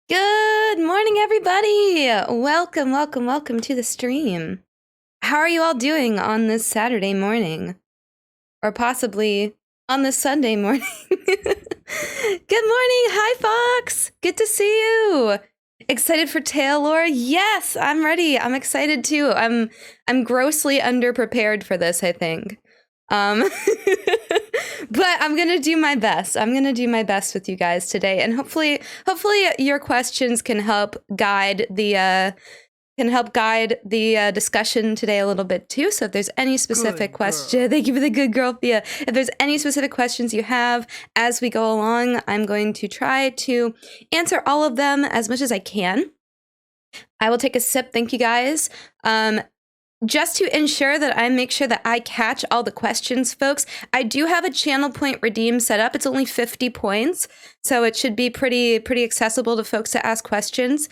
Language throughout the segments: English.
Good morning, everybody! Welcome to the stream. How are you all doing on this Saturday morning? Or possibly on this Sunday morning? Good morning! Hi, Fox! Good to see you! Excited for Tail Lore? Yes, I'm ready. I'm excited too. I'm grossly underprepared for this, I think. But I'm gonna do my best. I'm gonna do my best with you guys today, and hopefully your questions can help guide the discussion today a little bit too. So if there's any specific question, thank you for the good girl, Thea. If there's any specific questions you have as we go along, I'm going to try to answer all of them as much as I can. I will take a sip. Thank you guys. Just to ensure that I make sure that I catch all the questions, folks, I do have a channel point redeem set up. It's only 50 points, so it should be pretty accessible to folks to ask questions.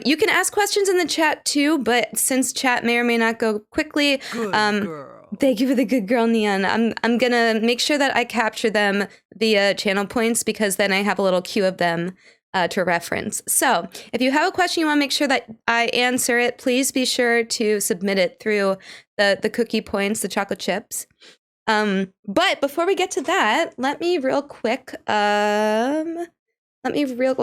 You can ask questions in the chat too, but since chat may or may not go quickly, thank you for the good girl, Neon. I'm gonna make sure that I capture them via channel points, because then I have a little queue of them to reference. So if you have a question you want to make sure that I answer it, please be sure to submit it through the cookie points, the chocolate chips. But before we get to that, let me real quick, well,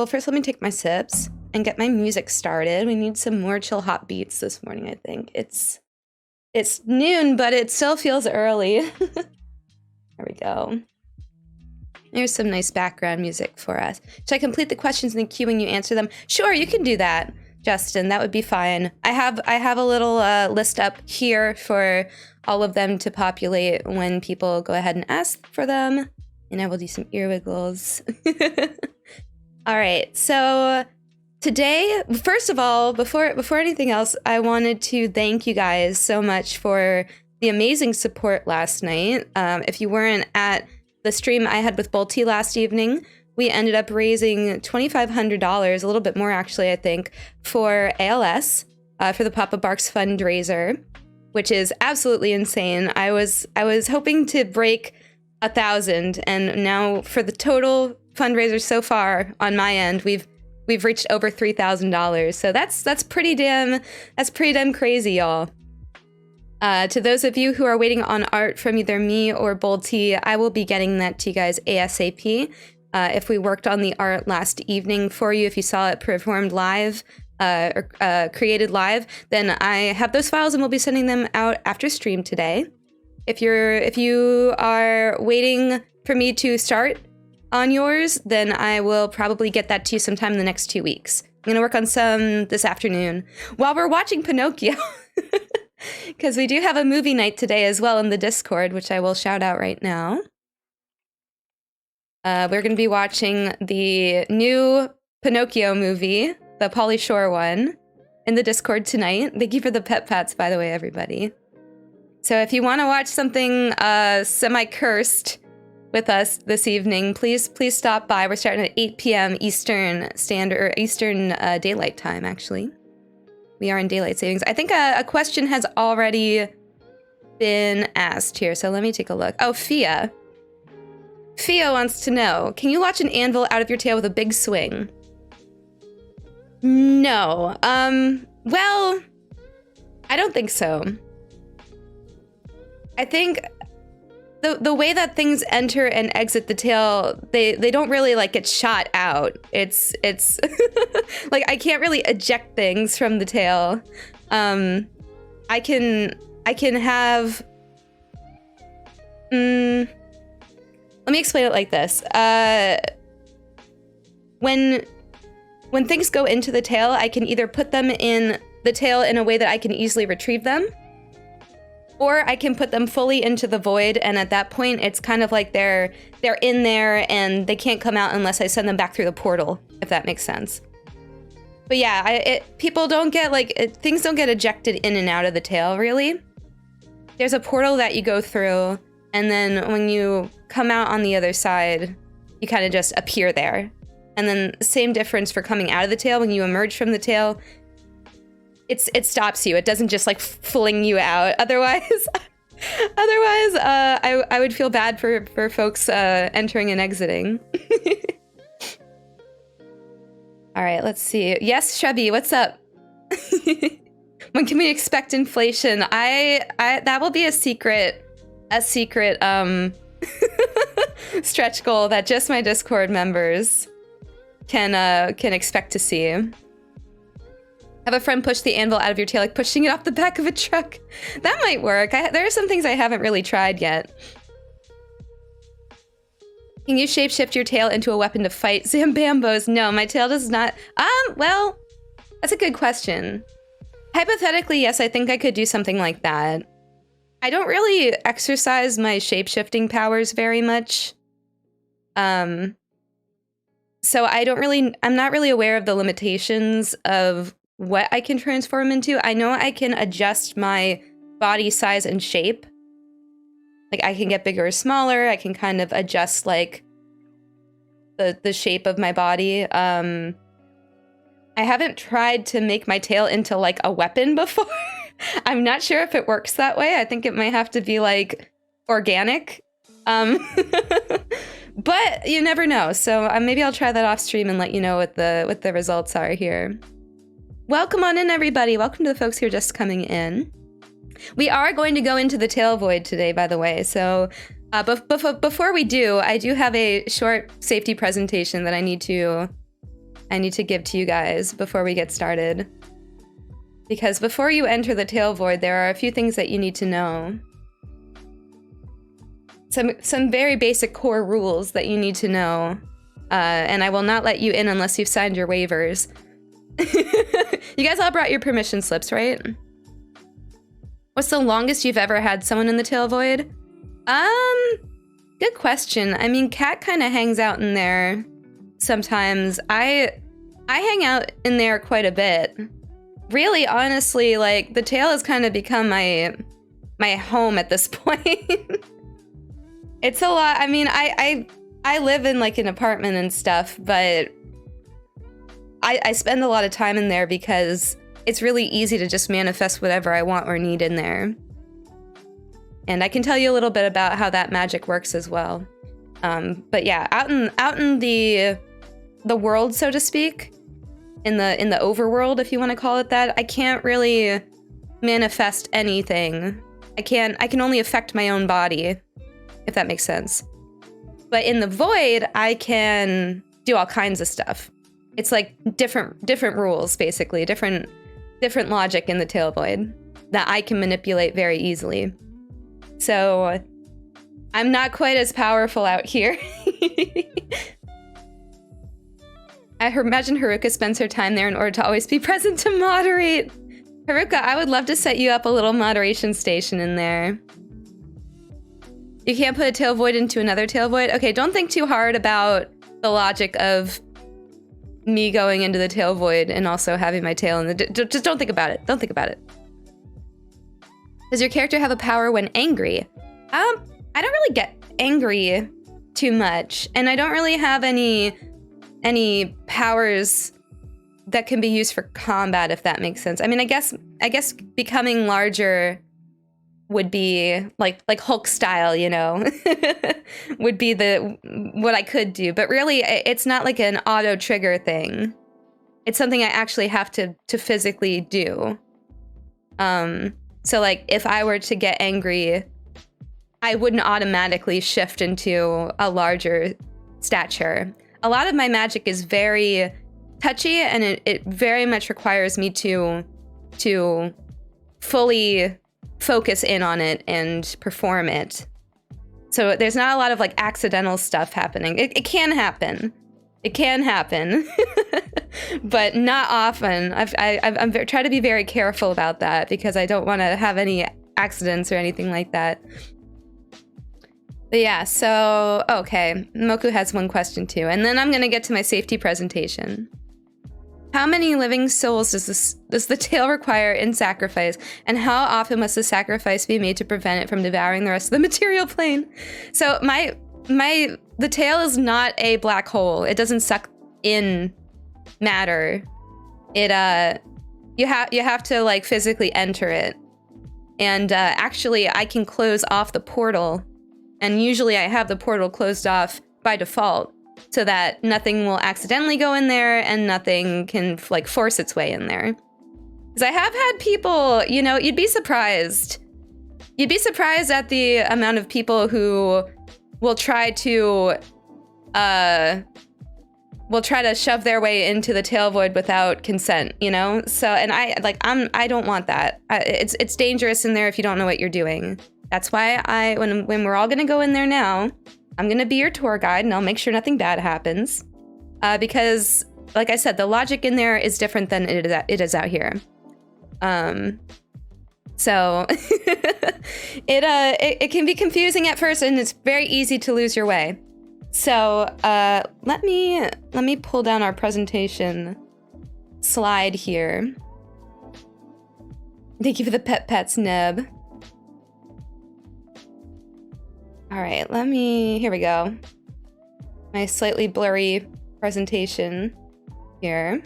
first let me take my sips and get my music started. We need some more chill hop beats this morning, I think. It's noon, but it still feels early. There we go. There's some nice background music for us. Should I complete the questions in the queue when you answer them? Sure, you can do that, Justin. That would be fine. I have a little list up here for all of them to populate when people go ahead and ask for them. And I will do some ear wiggles. All right, so today, first of all, before anything else, I wanted to thank you guys so much for the amazing support last night. If you weren't at the stream I had with Bolty last evening, we ended up raising $2,500, a little bit more actually, I think, for ALS, for the Papa Barks fundraiser, which is absolutely insane. I was hoping to break 1,000, and now for the total fundraiser so far on my end, we've reached over $3,000. So that's pretty damn crazy, y'all. To those of you who are waiting on art from either me or Bolty, I will be getting that to you guys ASAP. If we worked on the art last evening for you, if you saw it performed live or created live, then I have those files and we'll be sending them out after stream today. If you are waiting for me to start on yours, then I will probably get that to you sometime in the next 2 weeks. I'm gonna work on some this afternoon while we're watching Pinocchio. Because we do have a movie night today as well in the Discord, which I will shout out right now. We're going to be watching the new Pinocchio movie, the Pauly Shore one, in the Discord tonight. Thank you for the pet pats, by the way, everybody. So if you want to watch something semi-cursed with us this evening, please stop by. We're starting at 8 p.m. Eastern Daylight Time, actually. We are in daylight savings. I think a question has already been asked here, so let me take a look. Oh, Fia. Fia wants to know, can you launch an anvil out of your tail with a big swing? No. Well, I don't think so. I think the way that things enter and exit the tail, they don't really like get shot out. It's like I can't really eject things from the tail. I can have. Let me explain it like this. When things go into the tail, I can either put them in the tail in a way that I can easily retrieve them, or I can put them fully into the void, and at that point, it's kind of like they're in there and they can't come out unless I send them back through the portal, if that makes sense. But yeah, people don't get things don't get ejected in and out of the tail, really. There's a portal that you go through, and then when you come out on the other side, you kind of just appear there. And then same difference for coming out of the tail. When you emerge from the tail, it stops you. It doesn't just like fling you out. Otherwise, I would feel bad for folks entering and exiting. All right, let's see. Yes, Shrubby, what's up? When can we expect inflation? That will be a secret stretch goal that just my Discord members can expect to see. Have a friend push the anvil out of your tail, like pushing it off the back of a truck. That might work. There are some things I haven't really tried yet. Can you shapeshift your tail into a weapon to fight Zambambos? No, my tail does not. Well, that's a good question. Hypothetically, yes, I think I could do something like that. I don't really exercise my shapeshifting powers very much. So I'm not really aware of the limitations of what I can transform into. I know I can adjust my body size and shape. Like I can get bigger or smaller. I can kind of adjust like the shape of my body. I haven't tried to make my tail into like a weapon before. I'm not sure if it works that way. I think it might have to be like organic. But you never know. So maybe I'll try that off stream and let you know what the results are here. Welcome on in, everybody. Welcome to the folks who are just coming in. We are going to go into the tail void today, by the way. So before we do, I do have a short safety presentation that I need to give to you guys before we get started. Because before you enter the tail void, there are a few things that you need to know. Some very basic core rules that you need to know. And I will not let you in unless you've signed your waivers. You guys all brought your permission slips, right? What's the longest you've ever had someone in the tail void? Good question. I mean, Kat kind of hangs out in there sometimes. I hang out in there quite a bit. Really, honestly, like, the tail has kind of become my home at this point. It's a lot. I mean, I live in, like, an apartment and stuff, but I spend a lot of time in there because it's really easy to just manifest whatever I want or need in there. And I can tell you a little bit about how that magic works as well. But yeah, out in the world, so to speak, in the overworld, if you want to call it that, I can't really manifest anything. I can only affect my own body, if that makes sense. But in the void, I can do all kinds of stuff. It's like different rules, basically, different logic in the tail void that I can manipulate very easily. So I'm not quite as powerful out here. I imagine Haruka spends her time there in order to always be present to moderate. Haruka, I would love to set you up a little moderation station in there. You can't put a tail void into another tail void? Okay, don't think too hard about the logic of me going into the tail void and also having my tail in the... Just don't think about it. Don't think about it. Does your character have a power when angry? I don't really get angry too much, and I don't really have any powers that can be used for combat, if that makes sense. I mean, I guess becoming larger would be like Hulk style, you know, would be what I could do. But really, it's not like an auto trigger thing. It's something I actually have to physically do. So like if I were to get angry, I wouldn't automatically shift into a larger stature. A lot of my magic is very touchy, and it very much requires me to fully focus in on it and perform it. So there's not a lot of like accidental stuff happening. It can happen. It can happen, but not often. I'm trying to be very careful about that because I don't want to have any accidents or anything like that. But yeah, so, okay. Moku has one question too, and then I'm going to get to my safety presentation. How many living souls does the tail require in sacrifice, and how often must the sacrifice be made to prevent it from devouring the rest of the material plane? So the tail is not a black hole. It doesn't suck in matter. You have to like physically enter it. And actually I can close off the portal, and usually I have the portal closed off by default, so that nothing will accidentally go in there and nothing can like force its way in there. Because I have had people, you know, you'd be surprised. You'd be surprised at the amount of people who will try to shove their way into the tail void without consent, you know? So, and I don't want that. It's dangerous in there if you don't know what you're doing. That's why when we're all gonna go in there now, I'm gonna be your tour guide and I'll make sure nothing bad happens. Because, like I said, the logic in there is different than it is out here. So it can be confusing at first, and it's very easy to lose your way. So let me pull down our presentation slide here. Thank you for the pets, Neb. All right, here we go. My slightly blurry presentation here.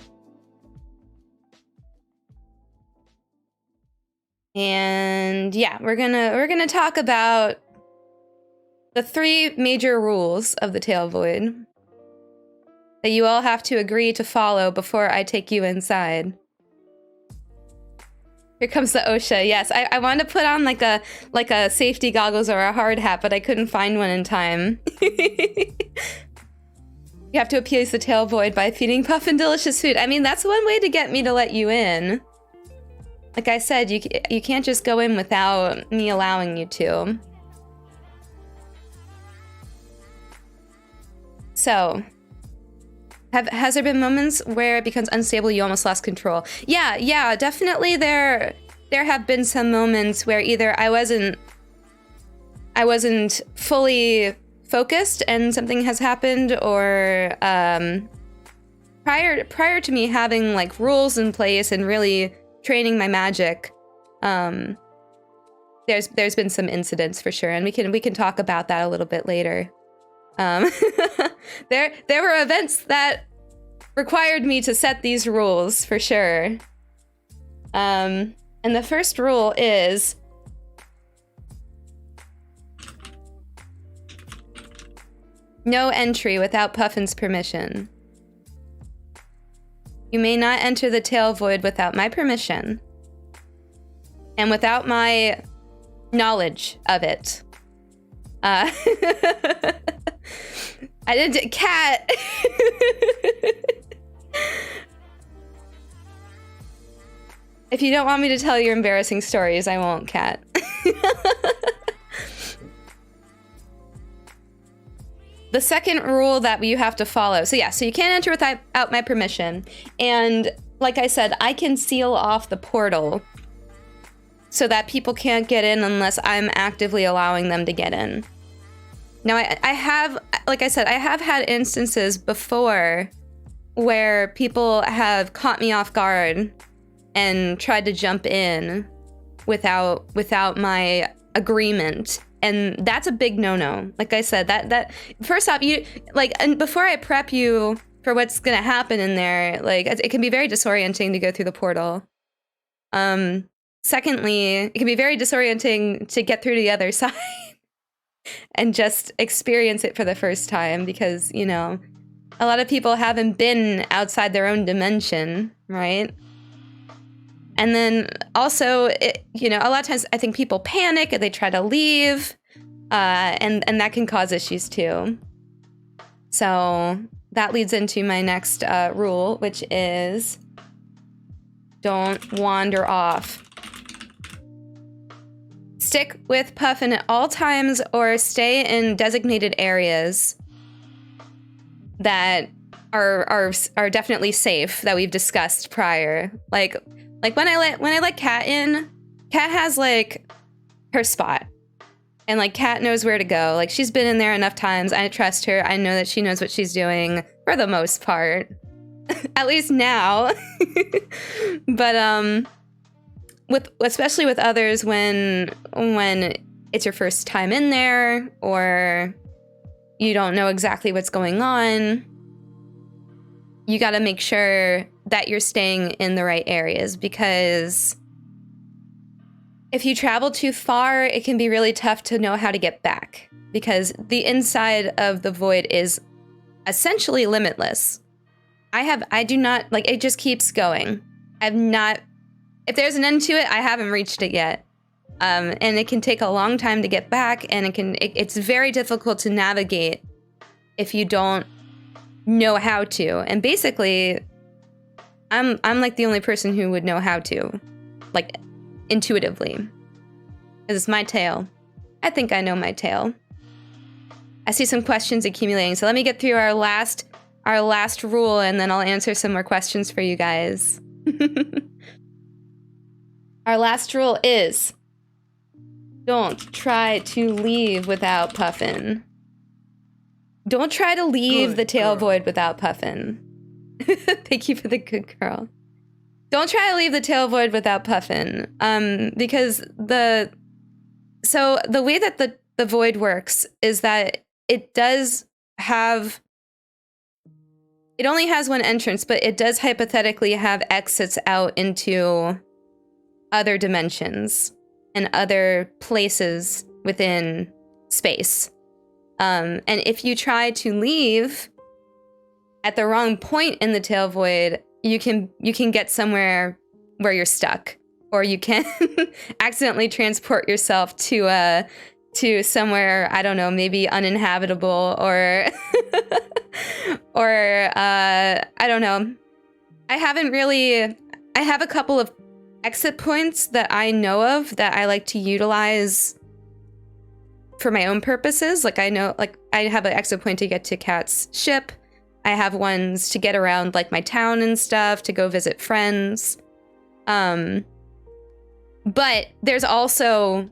And yeah, we're gonna talk about the 3 major rules of the tail void that you all have to agree to follow before I take you inside. Here comes the OSHA. Yes, I wanted to put on like a safety goggles or a hard hat, but I couldn't find one in time. You have to appease the tail void by feeding Puffin delicious food. I mean, that's one way to get me to let you in. Like I said, you can't just go in without me allowing you to. So, has there been moments where it becomes unstable, you almost lost control? Yeah, definitely there have been some moments where either I wasn't fully focused and something has happened, or prior to me having like rules in place and really training my magic, there's been some incidents for sure, and we can talk about that a little bit later. There were events that required me to set these rules for sure. And the first rule is no entry without Puffin's permission. You may not enter the tail void without my permission and without my knowledge of it. I didn't. Cat. If you don't want me to tell your embarrassing stories, I won't, Cat. The second rule that you have to follow. So yeah, so you can't enter without my permission. And like I said, I can seal off the portal so that people can't get in unless I'm actively allowing them to get in. Now, I have, like I said, I have had instances before where people have caught me off guard and tried to jump in without my agreement. And that's a big no-no. Like I said, that first off, and before I prep you for what's gonna happen in there, like it can be very disorienting to go through the portal. Secondly, it can be very disorienting to get through to the other side and just experience it for the first time, because, you know, a lot of people haven't been outside their own dimension, right? And then also, a lot of times I think people panic and they try to leave, and that can cause issues too. So that leads into my next rule, which is don't wander off. Stick with Puffin at all times, or stay in designated areas that are definitely safe, that we've discussed prior. Like when I let Cat in, Cat has like her spot, and like Cat knows where to go. Like she's been in there enough times. I trust her. I know that she knows what she's doing for the most part, at least now. But especially with others, when it's your first time in there or you don't know exactly what's going on, you got to make sure that you're staying in the right areas, because if you travel too far, it can be really tough to know how to get back, because the inside of the void is essentially limitless. I do not, like, it just keeps going. If there's an end to it, I haven't reached it yet. And it can take a long time to get back, and it's very difficult to navigate if you don't know how to. And basically, I'm like the only person who would know how to, like, intuitively. Because it's my tail. I think I know my tail. I see some questions accumulating, so let me get through our last rule, and then I'll answer some more questions for you guys. Our last rule is don't try to leave without Puffin. Don't try to leave the tail void without Puffin. Thank you for the good girl. Don't try to leave the tail void without Puffin. Because the way that the void works is that it only has one entrance, but it does hypothetically have exits out into other dimensions and other places within space. And if you try to leave at the wrong point in the tail void, you can get somewhere where you're stuck, or you can accidentally transport yourself to somewhere, I don't know, maybe uninhabitable or or I don't know. I have a couple of exit points that I know of that I like to utilize for my own purposes. Like I know, like I have an exit point to get to Kat's ship. I have ones to get around like my town and stuff, to go visit friends. But there's also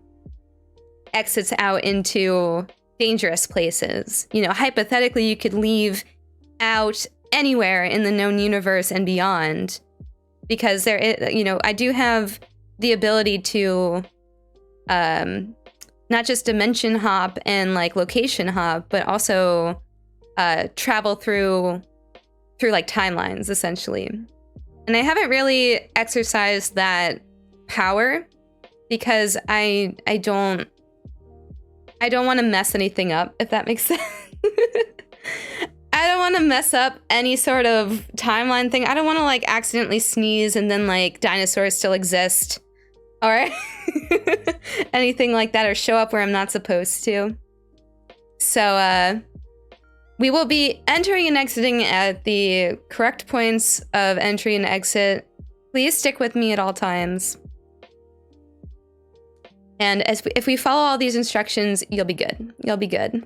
exits out into dangerous places. You know, hypothetically, you could leave out anywhere in the known universe and beyond, because there is, you know, I do have the ability to not just dimension hop and like location hop, but also travel through like timelines, essentially. And I haven't really exercised that power because I don't want to mess anything up, if that makes sense. I don't want to mess up any sort of timeline thing. I don't want to like accidentally sneeze and then like dinosaurs still exist or anything like that, or show up where I'm not supposed to. So we will be entering and exiting at the correct points of entry and exit. Please stick with me at all times. And if we follow all these instructions, you'll be good. You'll be good.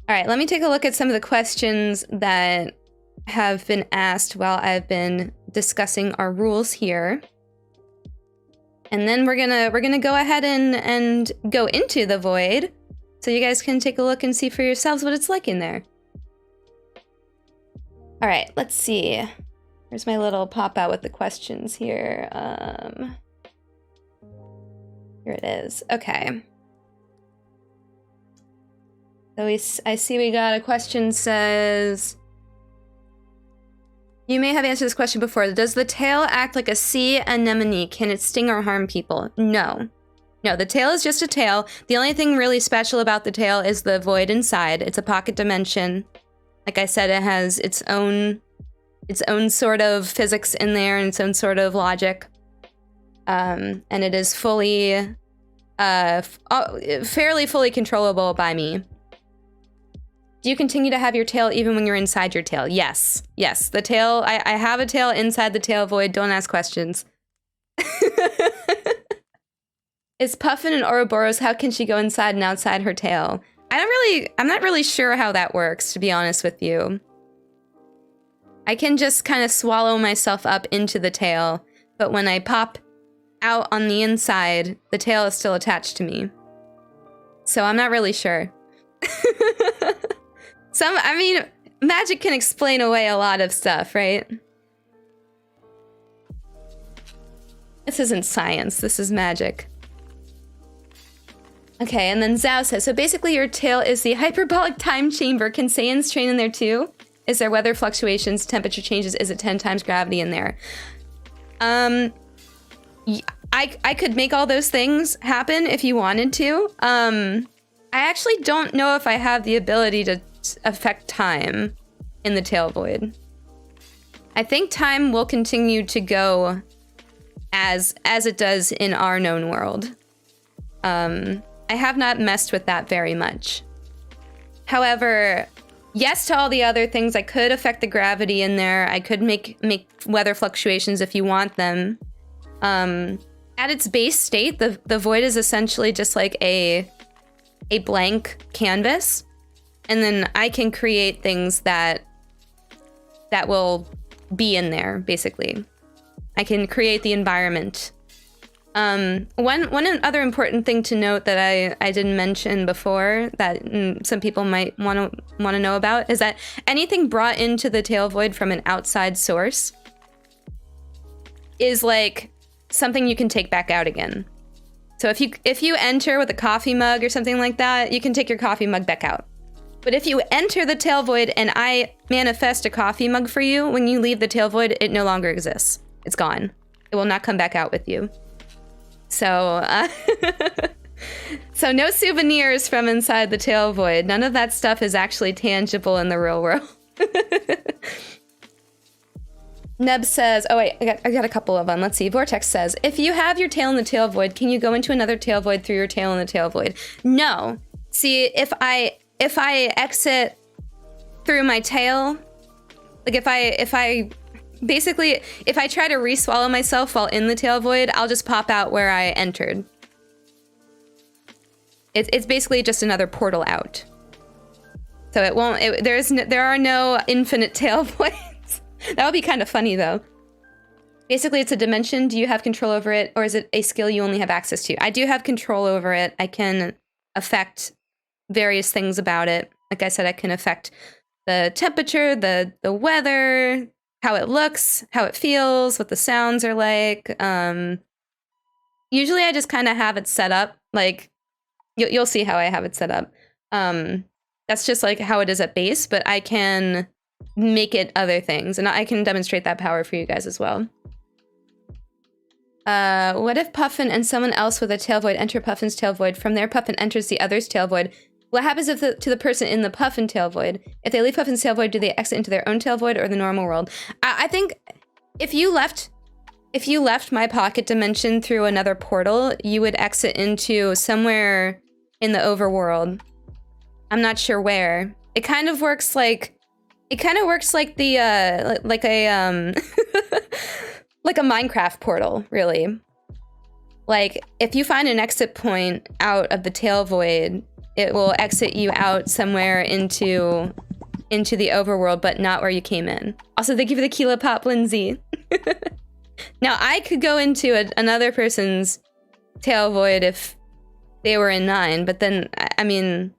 All right, let me take a look at some of the questions that have been asked while I've been discussing our rules here. And then we're gonna go ahead and go into the void, so you guys can take a look and see for yourselves what it's like in there. All right, let's see. Here's my little pop out with the questions here. Here it is. Okay. So I see we got a question says, you may have answered this question before. Does the tail act like a sea anemone? Can it sting or harm people? No. No, the tail is just a tail. The only thing really special about the tail is the void inside. It's a pocket dimension. Like I said, it has its own sort of physics in there and its own sort of logic. And it is fully, fairly fully controllable by me. Do you continue to have your tail even when you're inside your tail? Yes. Yes, the tail, I have a tail inside the tail void. Don't ask questions. Is Puffin an Ouroboros? How can she go inside and outside her tail? I'm not really sure how that works, to be honest with you. I can just kind of swallow myself up into the tail, but when I pop out on the inside, the tail is still attached to me. So I'm not really sure. I mean, magic can explain away a lot of stuff, right? This isn't science, this is magic. Okay, and then Zhao says, so basically your tail is the hyperbolic time chamber. Can Saiyans train in there too? Is there weather fluctuations, temperature changes? Is it 10 times gravity in there? I could make all those things happen if you wanted to. I actually don't know if I have the ability to affect time in the tail void. I think time will continue to go as it does in our known world. I have not messed with that very much. However, yes to all the other things. I could affect the gravity in there. I could make weather fluctuations if you want them. At its base state, the void is essentially just like a blank canvas. And then I can create things that will be in there, basically. I can create the environment. One other important thing to note that I didn't mention before that some people might want to know about is that anything brought into the tail void from an outside source is like something you can take back out again. So if you enter with a coffee mug or something like that, you can take your coffee mug back out. But if you enter the tail void and I manifest a coffee mug for you, when you leave the tail void, it no longer exists. It's gone. It will not come back out with you. So, so no souvenirs from inside the tail void. None of that stuff is actually tangible in the real world. Neb says, oh wait, I got a couple of them. Let's see. Vortex says, if you have your tail in the tail void, can you go into another tail void through your tail in the tail void? No. See, if I exit through my tail, like if I basically, if I try to re-swallow myself while in the tail void, I'll just pop out where I entered. It's basically just another portal out. So it won't, there are no infinite tail voids. That would be kind of funny, though. Basically, it's a dimension. Do you have control over it, or is it a skill you only have access to? I do have control over it. I can affect various things about it. Like I said, I can affect the temperature, the weather, how it looks, how it feels, what the sounds are like. Usually, I just kind of have it set up. Like, you'll see how I have it set up. That's just like how it is at base, but I can make it other things, and I can demonstrate that power for you guys as well. What if Puffin and someone else with a tail void enter Puffin's tail void? From there, Puffin enters the other's tail void. What happens if to the person in the Puffin tail void? If they leave Puffin's tail void, do they exit into their own tail void or the normal world? I think if you left my pocket dimension through another portal, you would exit into somewhere in the overworld. I'm not sure where. It kind of works like the like a like a Minecraft portal, really. Like if you find an exit point out of the tail void, it will exit you out somewhere into the overworld, but not where you came in. Also, thank you for the Kilo Pop, Lindsay. Now I could go into another person's tail void if they were in 9, but then I mean,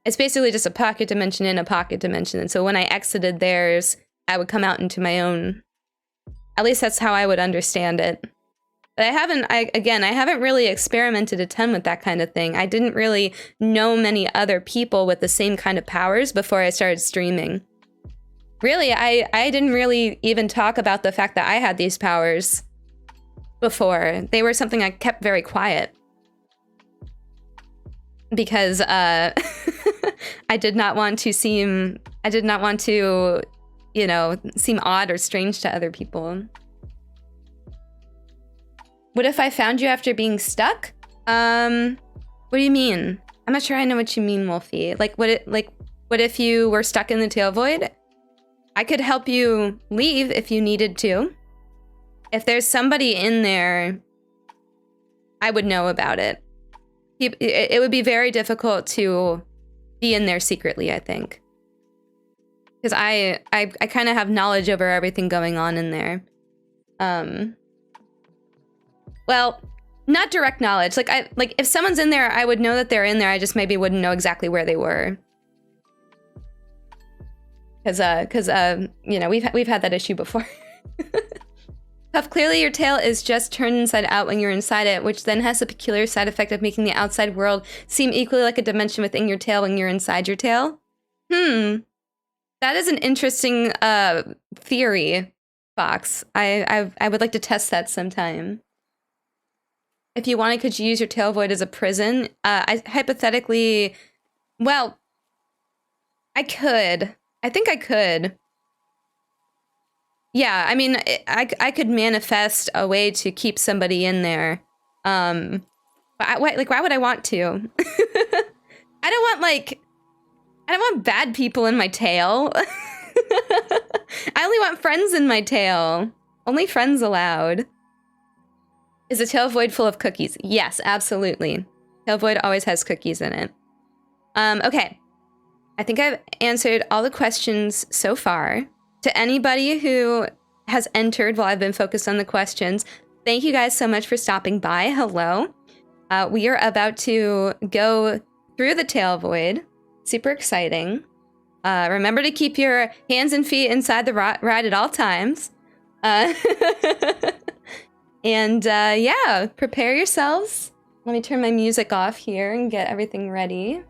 it's basically just a pocket dimension in a pocket dimension. And so when I exited theirs, I would come out into my own. At least that's how I would understand it. But I haven't really experimented a ton with that kind of thing. I didn't really know many other people with the same kind of powers before I started streaming. Really, I didn't really even talk about the fact that I had these powers before. They were something I kept very quiet. Because I did not want to, you know, seem odd or strange to other people. What if I found you after being stuck? What do you mean? I'm not sure I know what you mean, Wolfie. Like what if you were stuck in the tail void? I could help you leave if you needed to. If there's somebody in there, I would know about it. It would be very difficult to be in there secretly, I think. Because I kind of have knowledge over everything going on in there. Well, not direct knowledge. Like if someone's in there, I would know that they're in there. I just maybe wouldn't know exactly where they were. Because you know, we've had that issue before. Puff, clearly your tail is just turned inside out when you're inside it, which then has the peculiar side effect of making the outside world seem equally like a dimension within your tail when you're inside your tail. That is an interesting theory, Fox. I would like to test that sometime. If you wanted, could you use your tail void as a prison? Hypothetically, well, I could. I think I could. Yeah, I mean, I could manifest a way to keep somebody in there. But why would I want to? I don't want bad people in my tail. I only want friends in my tail. Only friends allowed. Is the tail void full of cookies? Yes, absolutely. Tail void always has cookies in it. Okay. I think I've answered all the questions so far. To anybody who has entered while I've been focused on the questions, thank you guys so much for stopping by. Hello. We are about to go through the tail void. Super exciting. Remember to keep your hands and feet inside the ride at all times. And yeah, prepare yourselves. Let me turn my music off here and get everything ready.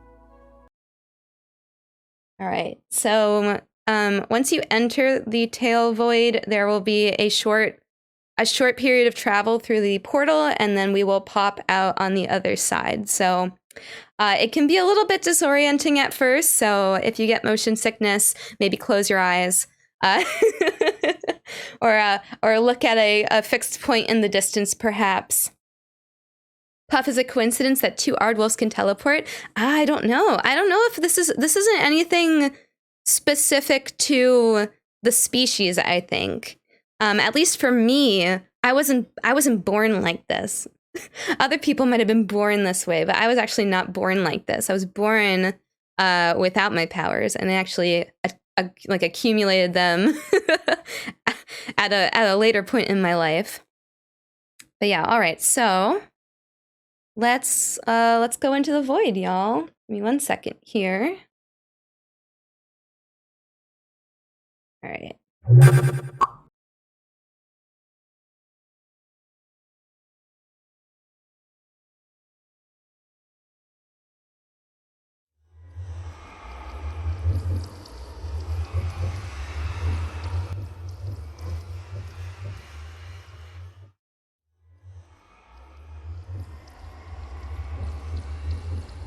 All right, so once you enter the tail void, there will be a short period of travel through the portal, and then we will pop out on the other side. So it can be a little bit disorienting at first, so if you get motion sickness, maybe close your eyes. or look at a fixed point in the distance, perhaps. Puff, is it coincidence that 2 Aardwolves can teleport? I don't know. I don't know if this isn't anything specific to the species, I think. At least for me, I wasn't born like this. Other people might have been born this way, but I was actually not born like this. I was born without my powers, and I actually like accumulated them at a later point in my life. But yeah, all right. So let's go into the void, y'all. Give me 1 second here. All right.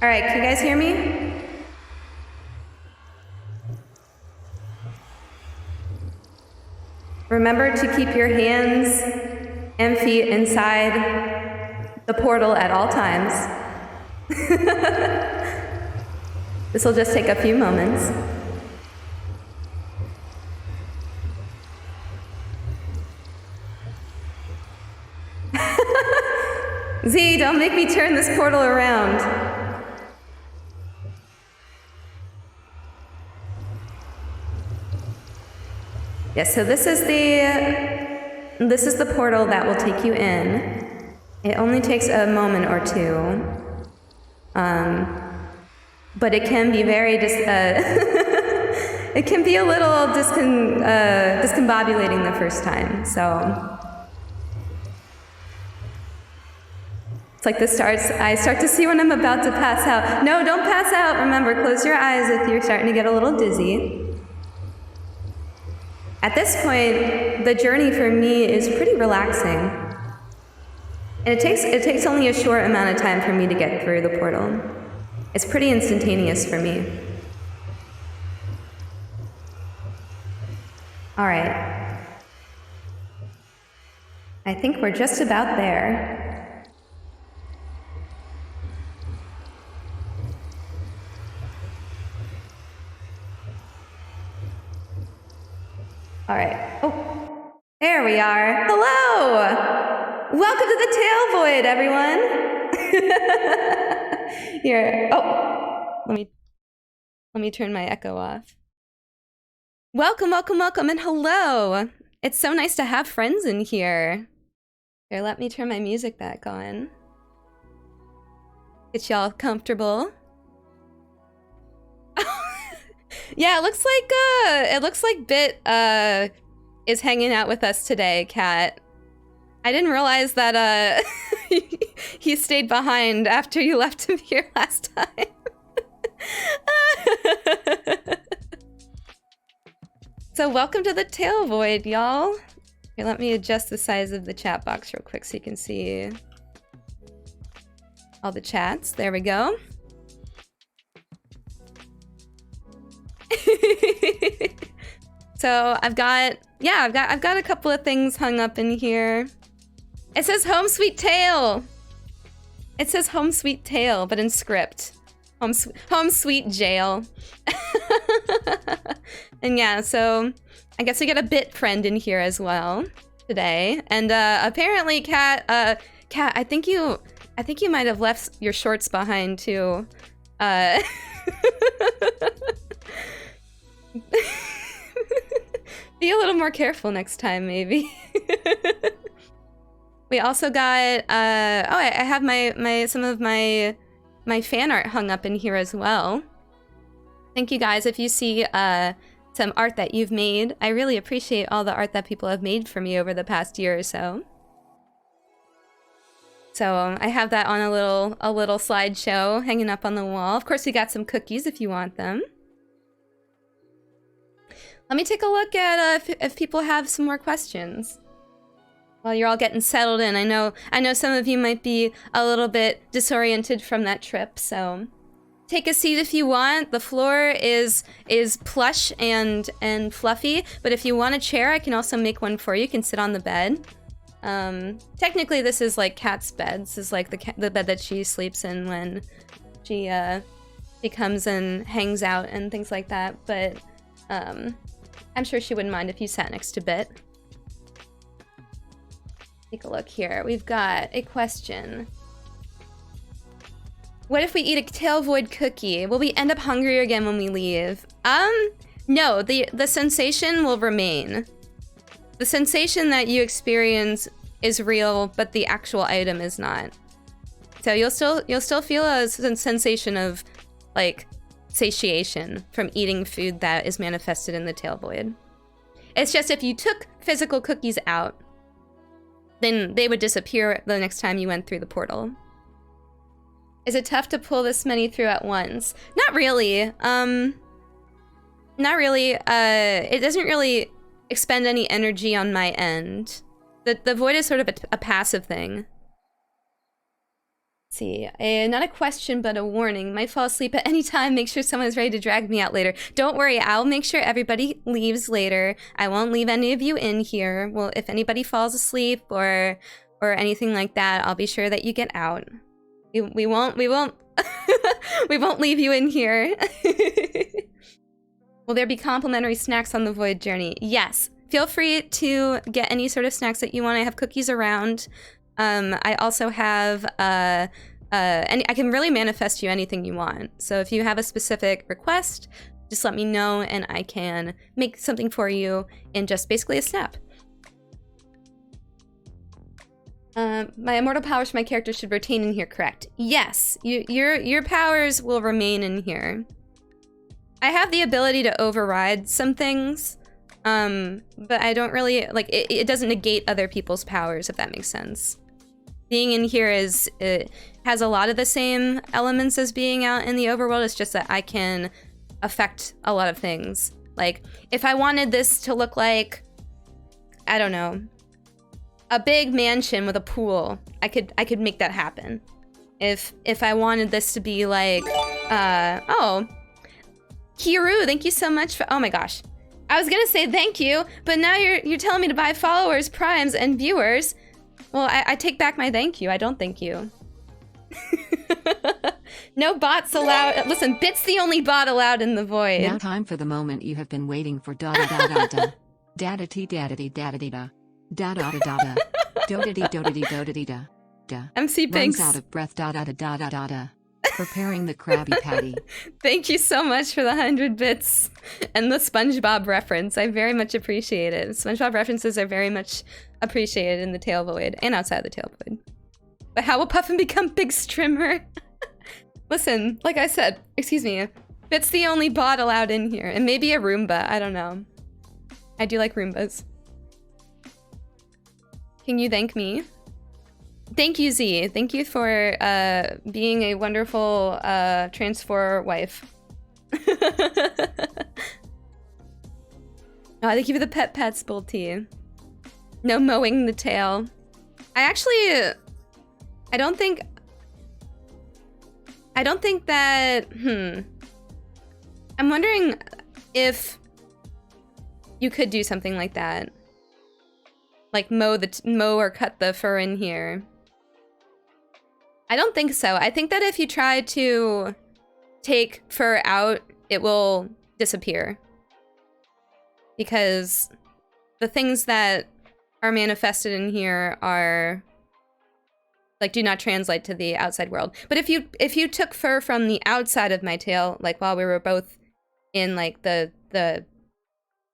All right, can you guys hear me? Remember to keep your hands and feet inside the portal at all times. This will just take a few moments. Z, don't make me turn this portal around. Yes, so this is the portal that will take you in. It only takes a moment or two, but it can be very it can be a little discombobulating the first time. So it's like I start to see when I'm about to pass out. No, don't pass out. Remember, close your eyes if you're starting to get a little dizzy. At this point, the journey for me is pretty relaxing. And it takes only a short amount of time for me to get through the portal. It's pretty instantaneous for me. All right. I think we're just about there. All right. Oh, there we are. Hello! Welcome to the Tail Void, everyone. Here. Oh, let me turn my echo off. Welcome, welcome, welcome, and hello. It's so nice to have friends in here. Here, let me turn my music back on. Get y'all comfortable. Yeah, it looks like Bit is hanging out with us today, Kat. I didn't realize that he stayed behind after you left him here last time. So welcome to the Tail Void, y'all. Here, let me adjust the size of the chat box real quick so you can see all the chats. There we go. So I've got a couple of things hung up in here. It says Home Sweet Tail. It says Home Sweet Tail, but in script. Home Sweet Jail. And yeah, so I guess we got a Bit friend in here as well today. And apparently, Kat, I think you might have left your shorts behind too. Be a little more careful next time, maybe. We also got I have some of my fan art hung up in here as well. Thank you guys if you see some art that you've made. I really appreciate all the art that people have made for me over the past year or so. So I have that on a little slideshow hanging up on the wall. Of course, we got some cookies if you want them. Let me take a look at if people have some more questions. While you're all getting settled in, I know some of you might be a little bit disoriented from that trip, so take a seat if you want. The floor is plush and fluffy, but if you want a chair, I can also make one for you. You can sit on the bed. Technically, this is like Kat's bed. This is like the bed that she sleeps in when she comes and hangs out and things like that. But I'm sure she wouldn't mind if you sat next to Bit. Take a look here. We've got a question. What if we eat a tail void cookie? Will we end up hungrier again when we leave? No, the sensation will remain. The sensation that you experience is real, but the actual item is not. So you'll still feel a sensation of like satiation from eating food that is manifested in the tail void. It's just if you took physical cookies out, then they would disappear the next time you went through the portal. Is it tough to pull this many through at once? Not really. Not really. It doesn't really expend any energy on my end. The void is sort of a passive thing. Let's see, not a question, but a warning. Might fall asleep at any time. Make sure someone is ready to drag me out later. Don't worry, I'll make sure everybody leaves later. I won't leave any of you in here. Well, if anybody falls asleep or anything like that, I'll be sure that you get out. We won't we won't leave you in here. Will there be complimentary snacks on the Void Journey? Yes. Feel free to get any sort of snacks that you want. I have cookies around. I also have, and I can really manifest you anything you want. So if you have a specific request, just let me know and I can make something for you in just basically a snap. My immortal powers for my character should retain in here, correct? Yes, your powers will remain in here. I have the ability to override some things, but I don't really, like, it doesn't negate other people's powers, if that makes sense. Being in here it has a lot of the same elements as being out in the overworld. It's just that I can affect a lot of things. Like, if I wanted this to look like, I don't know, a big mansion with a pool, I could make that happen. If I wanted this to be like, oh, Kiru, thank you so much for, oh my gosh. I was gonna say thank you, but now you're telling me to buy followers, primes, and viewers. Well, I take back my thank you. I don't thank you. No bots allowed. Listen, Bit's the only bot allowed in the void. Now time for the moment you have been waiting for. Da da da da da. Da da dee da da dee da da dee da. Da da da da da. Do da dee do da dee do da dee da. Da. MC Pinks. Runs out of breath. Da da da da da da da. Preparing the Krabby Patty. Thank you so much for the 100 bits and the SpongeBob reference. I very much appreciate it. SpongeBob references are very much appreciated in the Tail Void and outside the Tail Void. But how will Puffin become Big Strimmer? Listen, like I said, excuse me, Bit's the only bot allowed in here. And maybe a Roomba, I don't know. I do like Roombas. Can you thank me? Thank you, Z. Thank you for being a wonderful transfer wife. Oh, thank you for the pet spool tea. No mowing the tail. I don't think that, I'm wondering if you could do something like that. Like mow or cut the fur in here. I don't think so. I think that if you try to take fur out, it will disappear. Because the things that are manifested in here are, like, do not translate to the outside world. But if you took fur from the outside of my tail, like while we were both in like the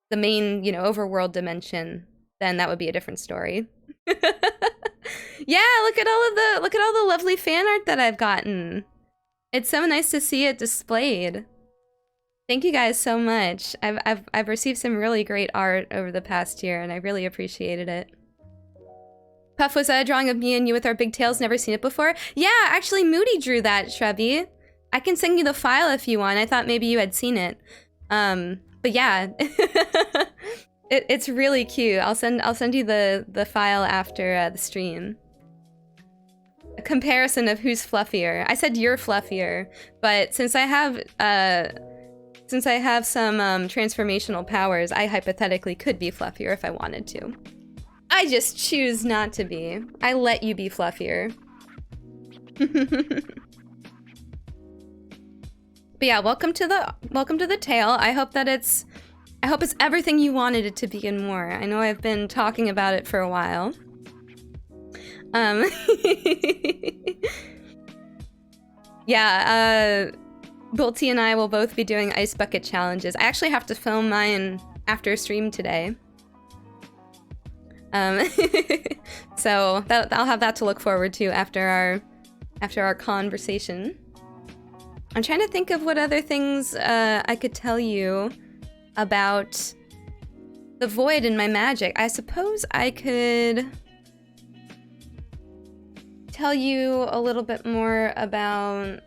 main, you know, overworld dimension, then that would be a different story. Yeah, look at all the lovely fan art that I've gotten. It's so nice to see it displayed. Thank you guys so much. I've received some really great art over the past year, and I really appreciated it. Puff, was that a drawing of me and you with our big tails? Never seen it before? Yeah, actually Moody drew that, Shrubby. I can send you the file if you want. I thought maybe you had seen it. But yeah. It's really cute. I'll send you the file after the stream. A comparison of who's fluffier. I said you're fluffier, but since I have some transformational powers, I hypothetically could be fluffier if I wanted to. I just choose not to be. I let you be fluffier. But yeah, welcome to the tale. I hope it's everything you wanted it to be and more. I know I've been talking about it for a while. Yeah, Bolty and I will both be doing ice bucket challenges. I actually have to film mine after stream today. So I'll have that to look forward to after our conversation. I'm trying to think of what other things I could tell you about the void and my magic. I suppose I could tell you a little bit more about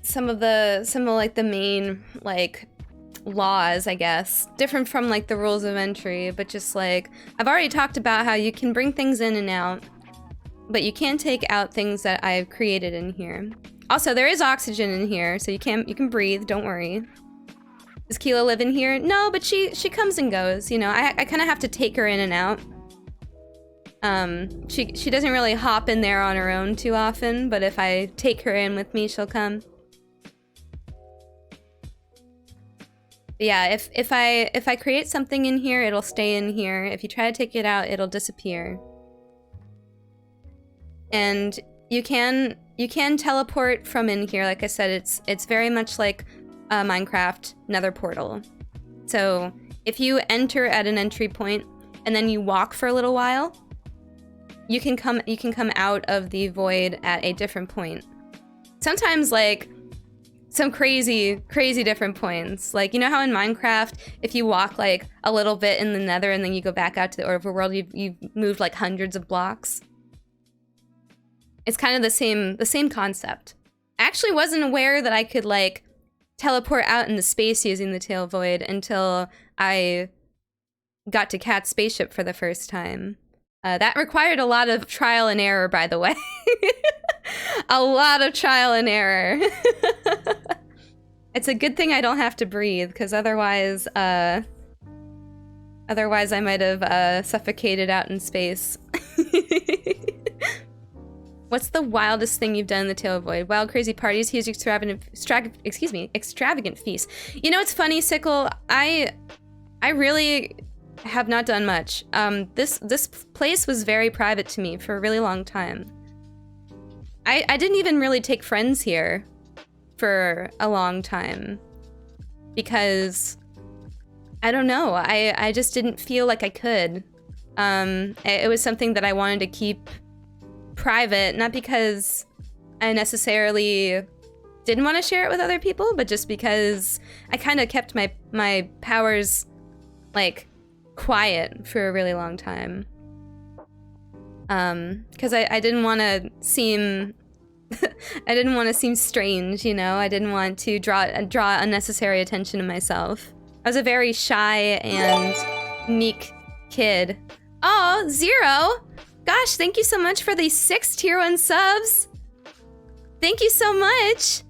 some of like the main like laws, I guess, different from like the rules of entry, but just like I've already talked about how you can bring things in and out, but you can't take out things that I've created in here. Also, there is oxygen in here, so you can breathe, don't worry. Does Keela live in here? No, but she comes and goes, you know. I kind of have to take her in and out. She doesn't really hop in there on her own too often, but if I take her in with me, she'll come. But yeah, if I create something in here, it'll stay in here. If you try to take it out, it'll disappear. And you can teleport from in here. Like I said, it's very much like Minecraft Nether portal. So if you enter at an entry point and then you walk for a little while, you can come out of the void at a different point. Sometimes like some crazy different points. Like, you know how in Minecraft, if you walk like a little bit in the Nether and then you go back out to the overworld, you've moved like hundreds of blocks. It's kind of the same concept. I actually wasn't aware that I could like teleport out into space using the Tail Void until I got to Cat's spaceship for the first time. That required a lot of trial and error, by the way. A lot of trial and error. It's a good thing I don't have to breathe, because otherwise I might have suffocated out in space. What's the wildest thing you've done in the Tail Void? Wild, crazy parties, huge, extravagant feasts. You know, it's funny, Sickle. I really have not done much. This place was very private to me for a really long time. I didn't even really take friends here for a long time because I don't know. I just didn't feel like I could. It was something that I wanted to keep private, not because I necessarily didn't want to share it with other people, but just because I kind of kept my powers like quiet for a really long time. Because I didn't want to seem I didn't want to seem strange, you know. I didn't want to draw unnecessary attention to myself. I was a very shy and meek kid. Oh, Zero! Gosh, thank you so much for the 6 tier 1 subs. Thank you so much.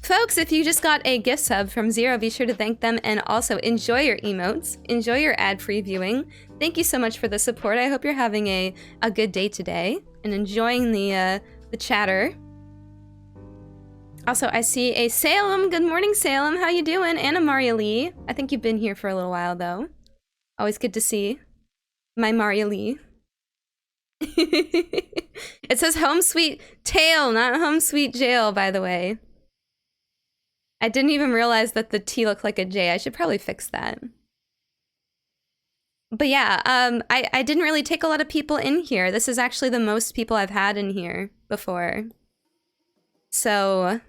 Folks, if you just got a gift sub from Zero, be sure to thank them and also enjoy your emotes. Enjoy your ad-free viewing. Thank you so much for the support. I hope you're having a good day today and enjoying the chatter. Also, I see a Salem. Good morning, Salem. How you doing? Anna Maria Lee. I think you've been here for a little while, though. Always good to see my Maria Lee. It says Home Sweet Tail, not Home Sweet Jail, by the way. I didn't even realize that the T looked like a J. I should probably fix that. But yeah, I didn't really take a lot of people in here. This is actually the most people I've had in here before. So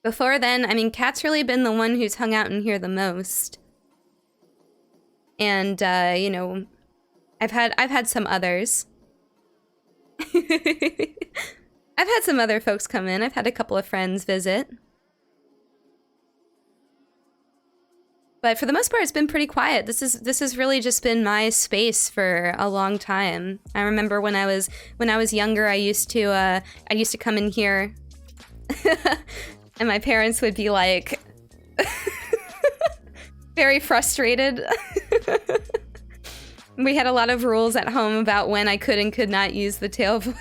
before then, I mean, Cat's really been the one who's hung out in here the most. And you know, I've had some others. I've had some other folks come in. I've had a couple of friends visit. But for the most part, it's been pretty quiet. This has really just been my space for a long time. I remember when I was younger, I used to come in here, and my parents would be like very frustrated. We had a lot of rules at home about when I could and could not use the tail void.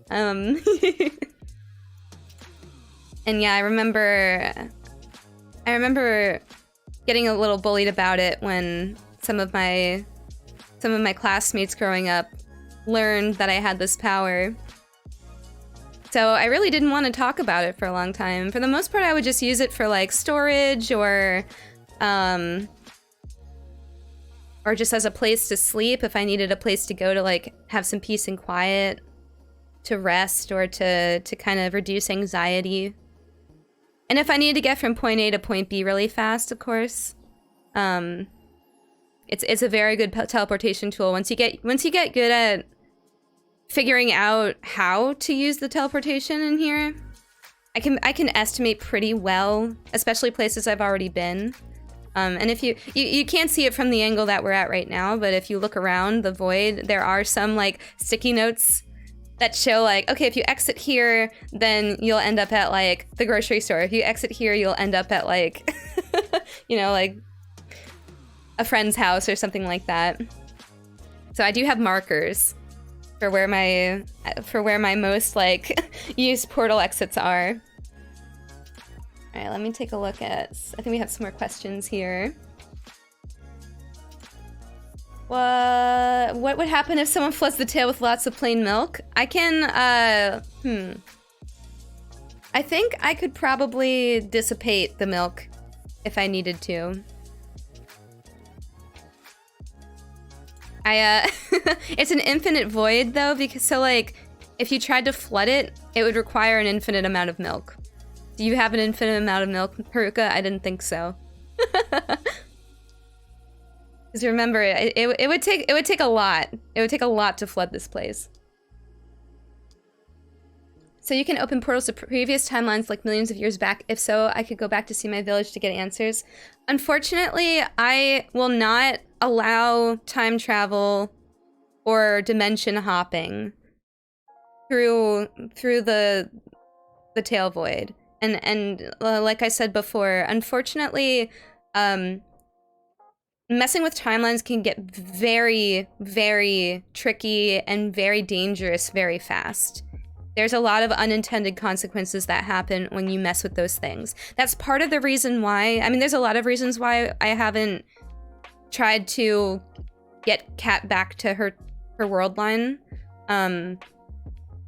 And yeah, I remember getting a little bullied about it when some of my classmates growing up learned that I had this power. So I really didn't want to talk about it for a long time. For the most part, I would just use it for like storage or just as a place to sleep if I needed a place to go to like have some peace and quiet, to rest or to kind of reduce anxiety. And if I needed to get from point A to point B really fast, of course. It's a very good teleportation tool. Once you get good at figuring out how to use the teleportation in here, I can estimate pretty well, especially places I've already been. And if you can't see it from the angle that we're at right now, but if you look around the void, there are some like sticky notes that show like, okay, if you exit here, then you'll end up at like the grocery store. If you exit here, you'll end up at like, you know, like a friend's house or something like that. So I do have markers for where my most like used portal exits are. All right, let me take a look at, I think we have some more questions here. What would happen if someone floods the tail with lots of plain milk? I can, I think I could probably dissipate the milk if I needed to. It's an infinite void though, because so like, if you tried to flood it, it would require an infinite amount of milk. Do you have an infinite amount of milk, Haruka? I didn't think so. Because remember, it would take a lot. It would take a lot to flood this place. So you can open portals to previous timelines like millions of years back. If so, I could go back to see my village to get answers. Unfortunately, I will not allow time travel or dimension hopping through the tail void. And like I said before, unfortunately, messing with timelines can get very, very tricky and very dangerous very fast. There's a lot of unintended consequences that happen when you mess with those things. That's part of the reason why, I mean, there's a lot of reasons why I haven't tried to get Kat back to her world line.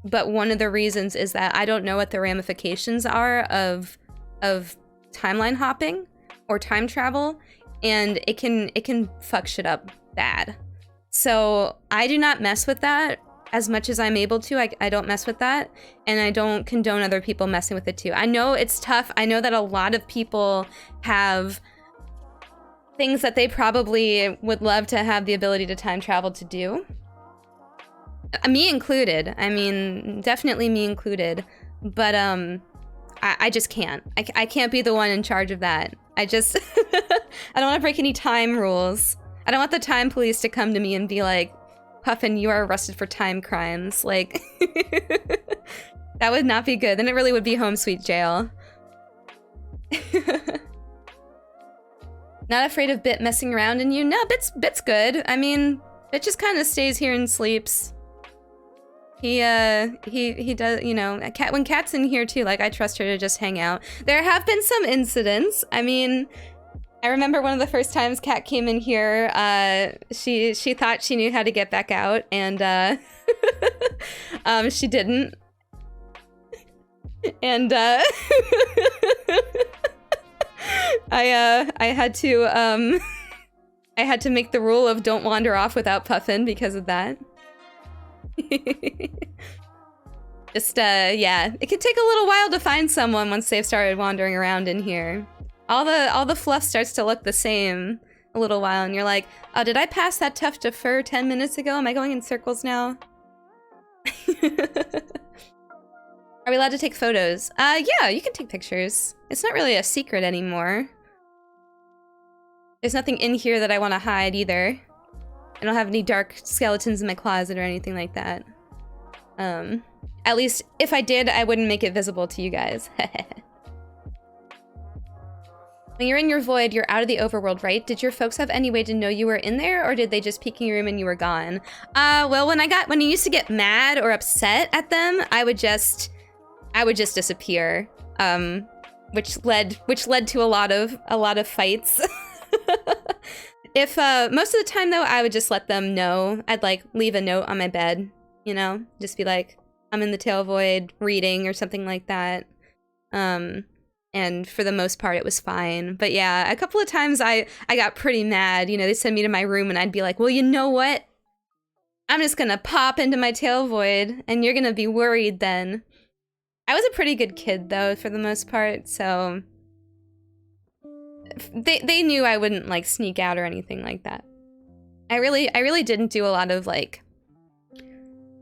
But one of the reasons is that I don't know what the ramifications are of timeline hopping or time travel, and it can fuck shit up bad. So I do not mess with that as much as I'm able to. I don't mess with that, and I don't condone other people messing with it too. I know it's tough. I know that a lot of people have things that they probably would love to have the ability to time travel to do. Me included. I mean, definitely me included. But I just can't. I can't be the one in charge of that. I just I don't want to break any time rules. I don't want the time police to come to me and be like, Puffin, you are arrested for time crimes. Like, that would not be good. Then it really would be home sweet jail. Not afraid of Bit messing around in you? No, Bit's good. I mean, Bit just kind of stays here and sleeps. He does, you know, when Kat's in here too, like, I trust her to just hang out. There have been some incidents. I mean, I remember one of the first times Kat came in here, she thought she knew how to get back out, and she didn't. And I had to make the rule of don't wander off without Puffin because of that. Just yeah, it could take a little while to find someone once they've started wandering around in here. All the fluff starts to look the same a little while, and you're like, oh, did I pass that tuft of fur 10 minutes ago? Am I going in circles now? Are we allowed to take photos? Yeah, you can take pictures. It's not really a secret anymore. There's nothing in here that I want to hide either. I don't have any dark skeletons in my closet or anything like that. At least if I did, I wouldn't make it visible to you guys. When you're in your void, you're out of the overworld, right? Did your folks have any way to know you were in there, or did they just peek in your room and you were gone? Well, when you used to get mad or upset at them, I would just disappear. Which led to a lot of fights. If most of the time though, I would just let them know. I'd like leave a note on my bed, you know, just be like, I'm in the tail void reading or something like that. And for the most part, it was fine. But yeah, a couple of times I got pretty mad. You know, they send me to my room and I'd be like, well, you know what? I'm just gonna pop into my tail void and you're gonna be worried then. I was a pretty good kid though, for the most part, so they knew I wouldn't like sneak out or anything like that. I really didn't do a lot of like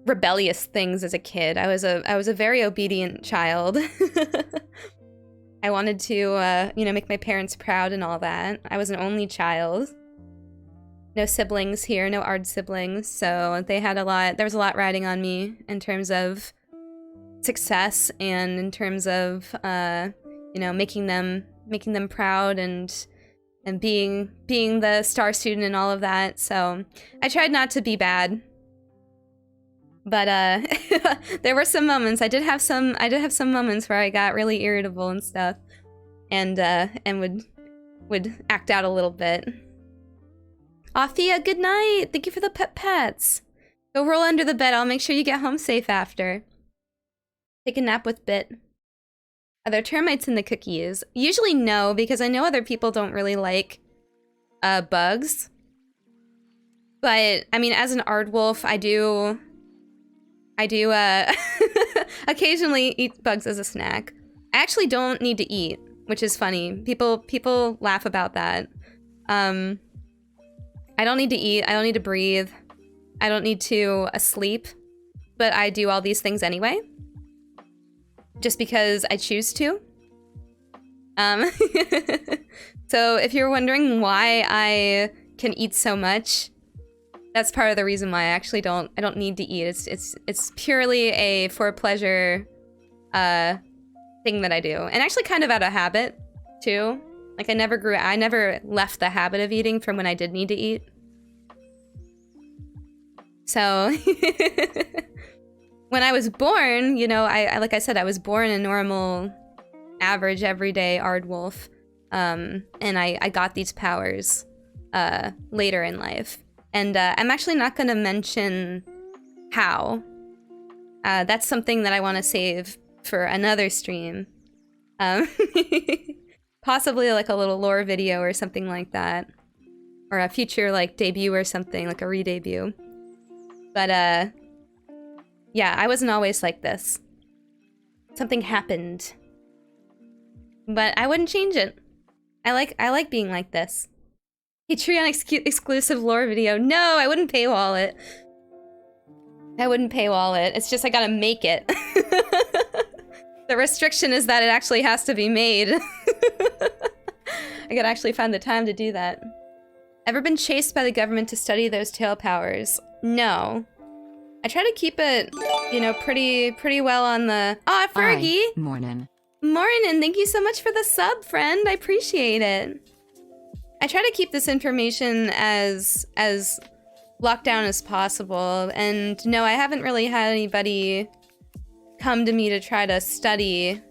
rebellious things as a kid. I was a very obedient child. I wanted to, you know, make my parents proud and all that. I was an only child. No siblings here, no Ard siblings, so they had there was a lot riding on me in terms of success and in terms of, you know, making them proud and being the star student and all of that. So I tried not to be bad. But there were some moments. I did have some moments where I got really irritable and stuff, and would act out a little bit. Aw, Thea, good night. Thank you for the pets. Go roll under the bed. I'll make sure you get home safe after. Take a nap with Bit. Are there termites in the cookies? Usually no, because I know other people don't really like bugs. But I mean, as an Aardwolf, I do occasionally eat bugs as a snack. I actually don't need to eat, which is funny. People laugh about that. I don't need to eat. I don't need to breathe. I don't need to sleep. But I do all these things anyway. Just because I choose to. So if you're wondering why I can eat so much, that's part of the reason why I don't need to eat. It's purely a for pleasure thing that I do. And actually kind of out of habit too. Like I never left the habit of eating from when I did need to eat. So when I was born, you know, I like I said, I was born a normal, average, everyday Aardwolf. And I got these powers later in life. And I'm actually not going to mention how. That's something that I want to save for another stream. Possibly like a little lore video or something like that. Or a future like debut or something, like a re-debut. But yeah, I wasn't always like this. Something happened. But I wouldn't change it. I like being like this. Patreon exclusive lore video. No, I wouldn't paywall it. I wouldn't paywall it. It's just I gotta make it. The restriction is that it actually has to be made. I gotta actually find the time to do that. Ever been chased by the government to study those tail powers? No. I try to keep it, you know, pretty well on the... Aw, Fergie! Morning. Morning, thank you so much for the sub, friend. I appreciate it. I try to keep this information as locked down as possible, and no, I haven't really had anybody come to me to try to study.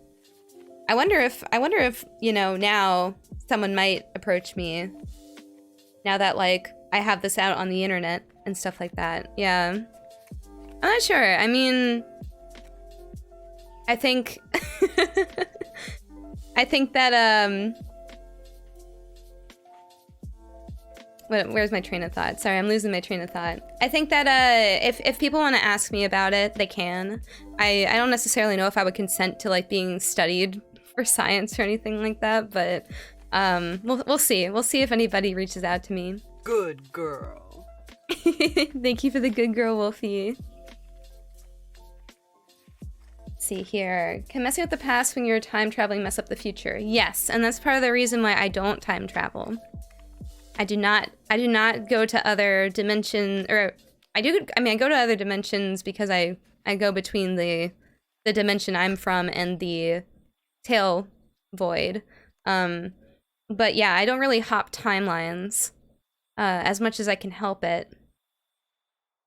I wonder if, you know, now someone might approach me. Now that, like, I have this out on the internet and stuff like that. Yeah. I'm not sure. I mean, I think... I think that, where's my train of thought? Sorry, I'm losing my train of thought. I think that if people want to ask me about it, they can. I don't necessarily know if I would consent to like being studied for science or anything like that, but we'll see. We'll see if anybody reaches out to me. Good girl. Thank you for the good girl, Wolfie. Let's see here. Can messing with the past when you're time traveling mess up the future? Yes, and that's part of the reason why I don't time travel. I do not go to other dimensions, or I mean I go to other dimensions because I go between the dimension I'm from and the tail void. But yeah, I don't really hop timelines as much as I can help it.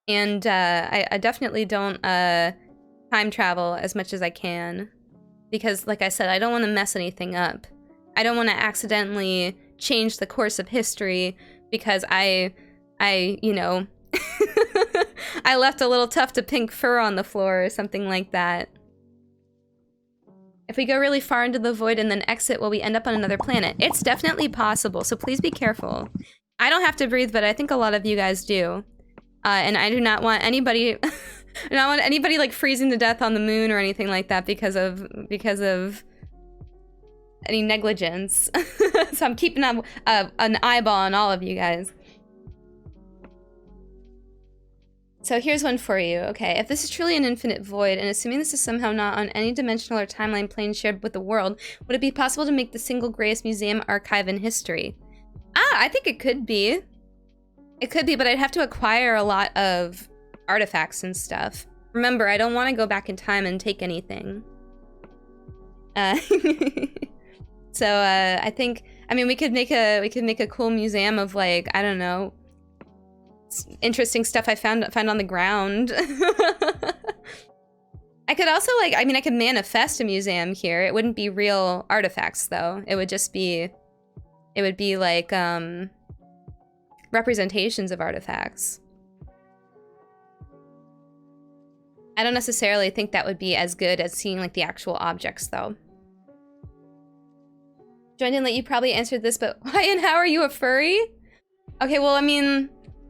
And I definitely don't time travel as much as I can, because like I said, I don't want to mess anything up. I don't want to accidentally change the course of history because I you know, I left a little tuft of pink fur on the floor or something like that. If we go really far into the void and then exit, will we end up on another planet? It's definitely possible, so please be careful. I don't have to breathe, but I think a lot of you guys do. And I do not want anybody, I don't want anybody like freezing to death on the moon or anything like that because of any negligence. So I'm keeping an eyeball on all of you guys. So here's one for you. Okay, if this is truly an infinite void, and assuming this is somehow not on any dimensional or timeline plane shared with the world, would it be possible to make the single greatest museum archive in history? I think it could be. It could be, but I'd have to acquire a lot of artifacts and stuff. Remember, I don't want to go back in time and take anything. So I think, I mean, we could make a cool museum of, like, I don't know, interesting stuff I found on the ground. I could also, like, I mean, I could manifest a museum here. It wouldn't be real artifacts though. It would just be, it would be like representations of artifacts. I don't necessarily think that would be as good as seeing like the actual objects though. Joined in late, you probably answered this, but why and how are you a furry? Okay, well, I mean,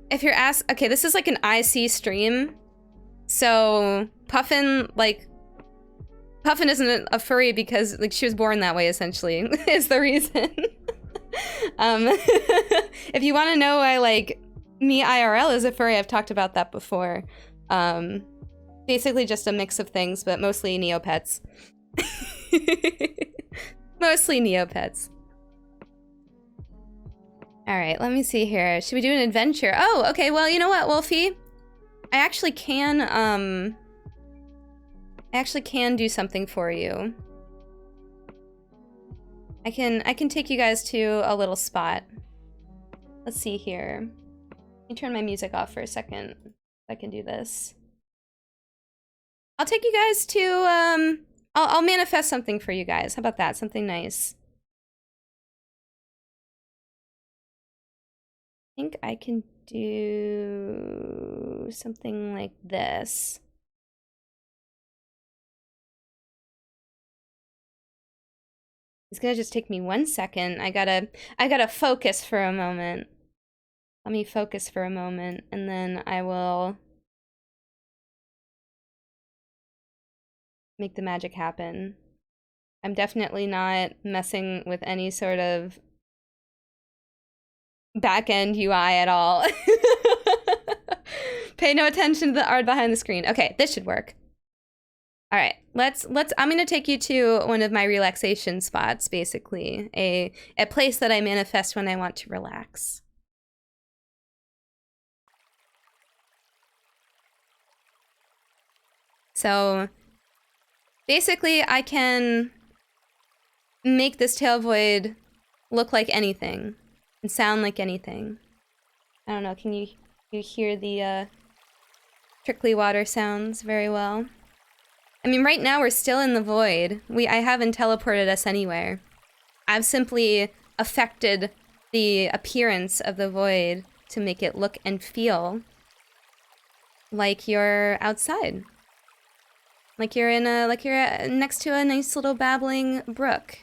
if you're asked, okay, this is like an IC stream. So Puffin, like, Puffin isn't a furry because like she was born that way essentially, is the reason. If you want to know why like me IRL is a furry, I've talked about that before. Basically just a mix of things, but mostly Neopets. Mostly Neopets. All right, let me see here. Should we do an adventure? Oh, okay, well, you know what, Wolfie? I actually can do something for you. I can take you guys to a little spot. Let's see here. Let me turn my music off for a second. I can do this. I'll take you guys to, I'll manifest something for you guys. How about that? Something nice. I think I can do something like this. It's gonna just take me 1 second. I gotta focus for a moment. Let me focus for a moment, and then I will make the magic happen. I'm definitely not messing with any sort of back-end UI at all. Pay no attention to the art behind the screen. Okay, this should work. All right, let's I'm gonna take you to one of my relaxation spots, basically. A place that I manifest when I want to relax. So basically I can make this tail void look like anything and sound like anything. I don't know, can you hear the trickly water sounds very well? I mean, right now we're still in the void. I haven't teleported us anywhere. I've simply affected the appearance of the void to make it look and feel like you're outside. Like you're next to a nice little babbling brook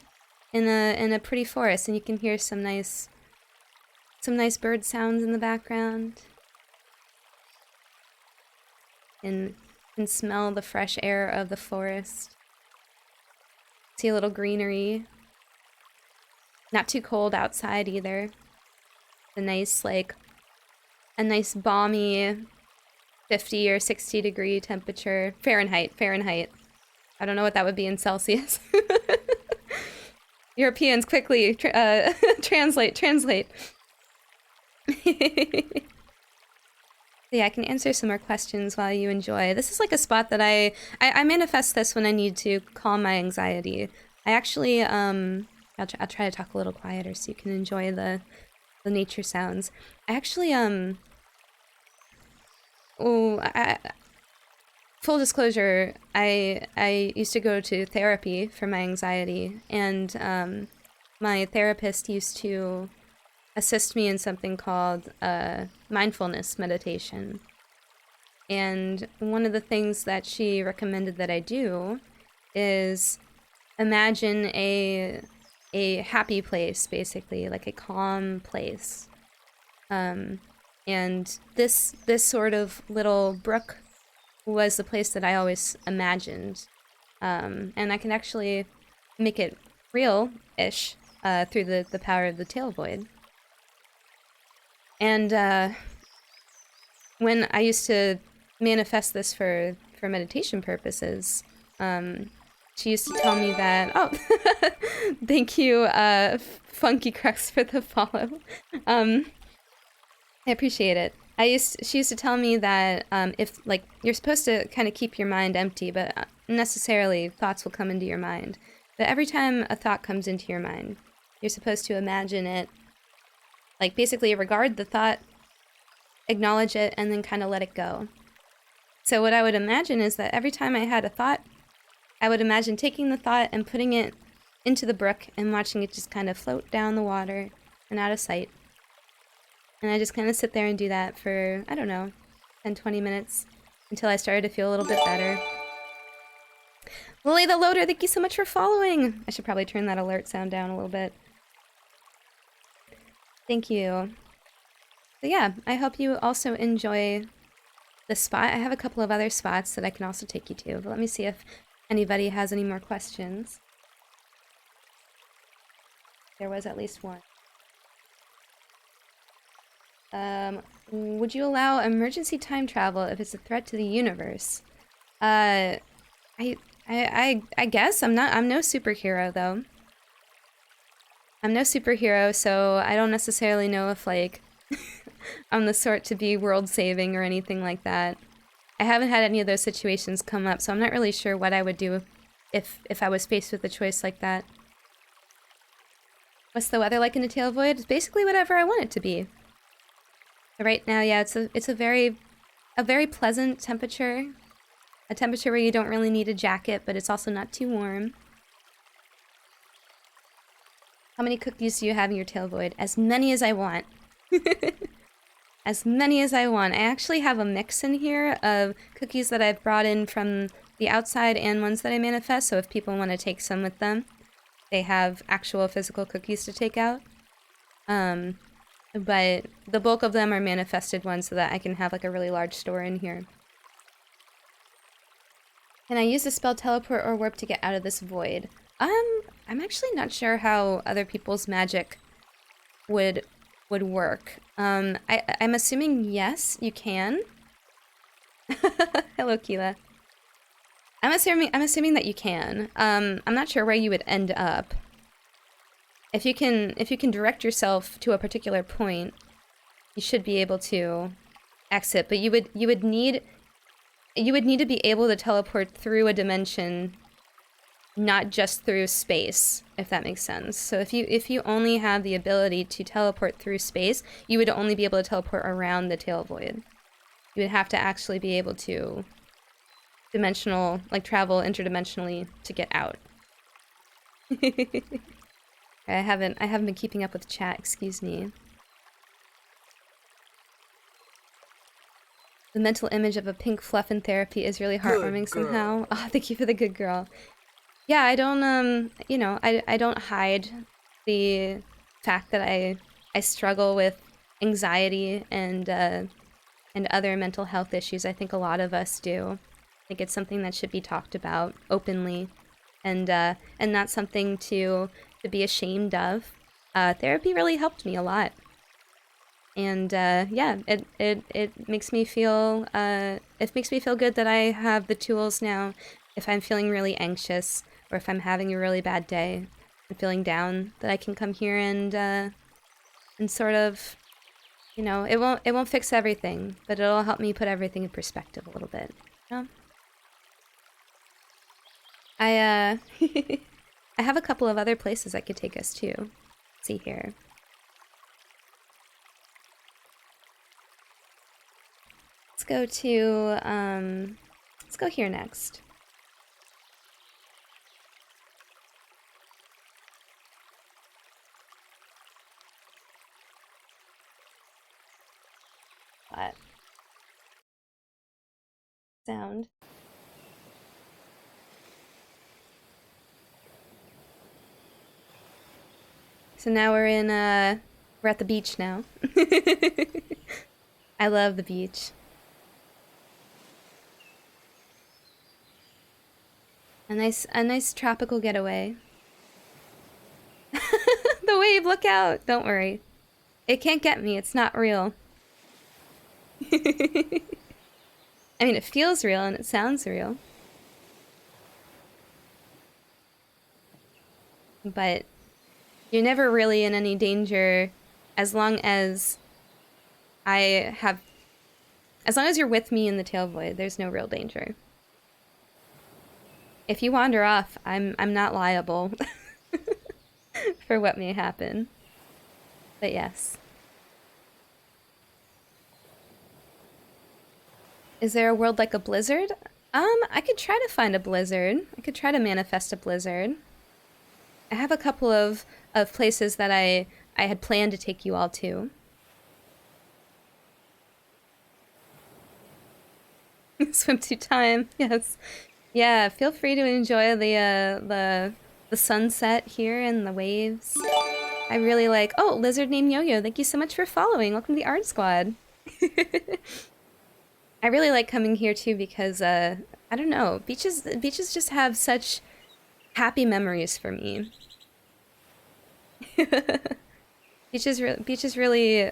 in a pretty forest, and you can hear some nice bird sounds in the background. And can smell the fresh air of the forest. See a little greenery. Not too cold outside either. A nice balmy 50 or 60 degree temperature. Fahrenheit. I don't know what that would be in Celsius. Europeans, quickly, translate. Yeah, I can answer some more questions while you enjoy. This is like a spot that I manifest this when I need to calm my anxiety. I actually, I'll try to talk a little quieter so you can enjoy the nature sounds. I actually, full disclosure, I used to go to therapy for my anxiety, and my therapist used to assist me in something called mindfulness meditation. And one of the things that she recommended that I do is imagine a happy place, basically, like a calm place. And this sort of little brook was the place that I always imagined. And I can actually make it real-ish through the power of the Tail Void. And when I used to manifest this for meditation purposes, she used to tell me that, oh, thank you, Funky Crux, for the follow. I appreciate it. She used to tell me that if, like, you're supposed to kind of keep your mind empty, but necessarily thoughts will come into your mind. But every time a thought comes into your mind, you're supposed to imagine it, like, basically regard the thought, acknowledge it, and then kind of let it go. So what I would imagine is that every time I had a thought, I would imagine taking the thought and putting it into the brook and watching it just kind of float down the water and out of sight. And I just kind of sit there and do that for, I don't know, 10, 20 minutes until I started to feel a little bit better. Lily the Loader, thank you so much for following! I should probably turn that alert sound down a little bit. Thank you. So yeah, I hope you also enjoy this spot. I have a couple of other spots that I can also take you to, but let me see if anybody has any more questions. There was at least one. Would you allow emergency time travel if it's a threat to the universe? I guess I'm no superhero though. I'm no superhero, so I don't necessarily know if, like, I'm the sort to be world-saving or anything like that. I haven't had any of those situations come up, so I'm not really sure what I would do if I was faced with a choice like that. What's the weather like in the Tail Void? It's basically whatever I want it to be. But right now, yeah, it's a very pleasant temperature. A temperature where you don't really need a jacket, but it's also not too warm. How many cookies do you have in your Tail Void? As many as I want. As many as I want. I actually have a mix in here of cookies that I've brought in from the outside and ones that I manifest, so if people want to take some with them, they have actual physical cookies to take out. But the bulk of them are manifested ones so that I can have, like, a really large store in here. Can I use the spell teleport or warp to get out of this void? I'm actually not sure how other people's magic would work. I'm assuming yes, you can. Hello, Keela. I'm assuming that you can. I'm not sure where you would end up. If you can direct yourself to a particular point, you should be able to exit, but you would need to be able to teleport through a dimension, not just through space, if that makes sense. So if you only have the ability to teleport through space, you would only be able to teleport around the Tail Void. You would have to actually be able to travel interdimensionally to get out. I haven't been keeping up with chat, excuse me. The mental image of a pink fluff in therapy is really heartwarming somehow. Oh, thank you for the good girl. Yeah, I don't, you know, I don't hide the fact that I struggle with anxiety and other mental health issues. I think a lot of us do. I think it's something that should be talked about openly, and not something to be ashamed of. Therapy really helped me a lot. And yeah, it makes me feel good that I have the tools now. If I'm feeling really anxious, or if I'm having a really bad day and feeling down, that I can come here and sort of You know, it won't fix everything, but it'll help me put everything in perspective a little bit. You know? I I have a couple of other places I could take us to. Let's see here. Let's go to let's go here next. What? Sound. So now we're at the beach now. I love the beach. A nice tropical getaway. The wave, look out! Don't worry. It can't get me, it's not real. I mean, it feels real and it sounds real. But you're never really in any danger as long as as long as you're with me in the tail void, there's no real danger. If you wander off, I'm not liable for what may happen. But yes. Is there a world like a blizzard? I could try to find a blizzard. I could try to manifest a blizzard. I have a couple of places that I had planned to take you all to. Swimsuit time, yes. Yeah, feel free to enjoy the sunset here and the waves. I really like... Oh, lizard named Yo-Yo, thank you so much for following. Welcome to the Art Squad. I really like coming here too because, I don't know, beaches just have such happy memories for me. Beaches really,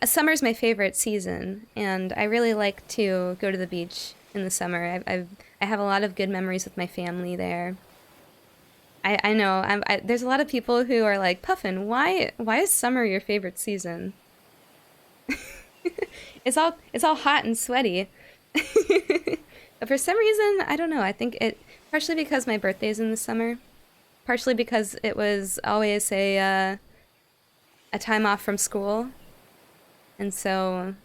summer's my favorite season, and I really like to go to the beach in the summer. I have a lot of good memories with my family there. I know, there's a lot of people who are like, Puffin, why is summer your favorite season? It's all hot and sweaty. But for some reason, I don't know, I think partially because my birthday's in the summer, partially because it was always a time off from school. And so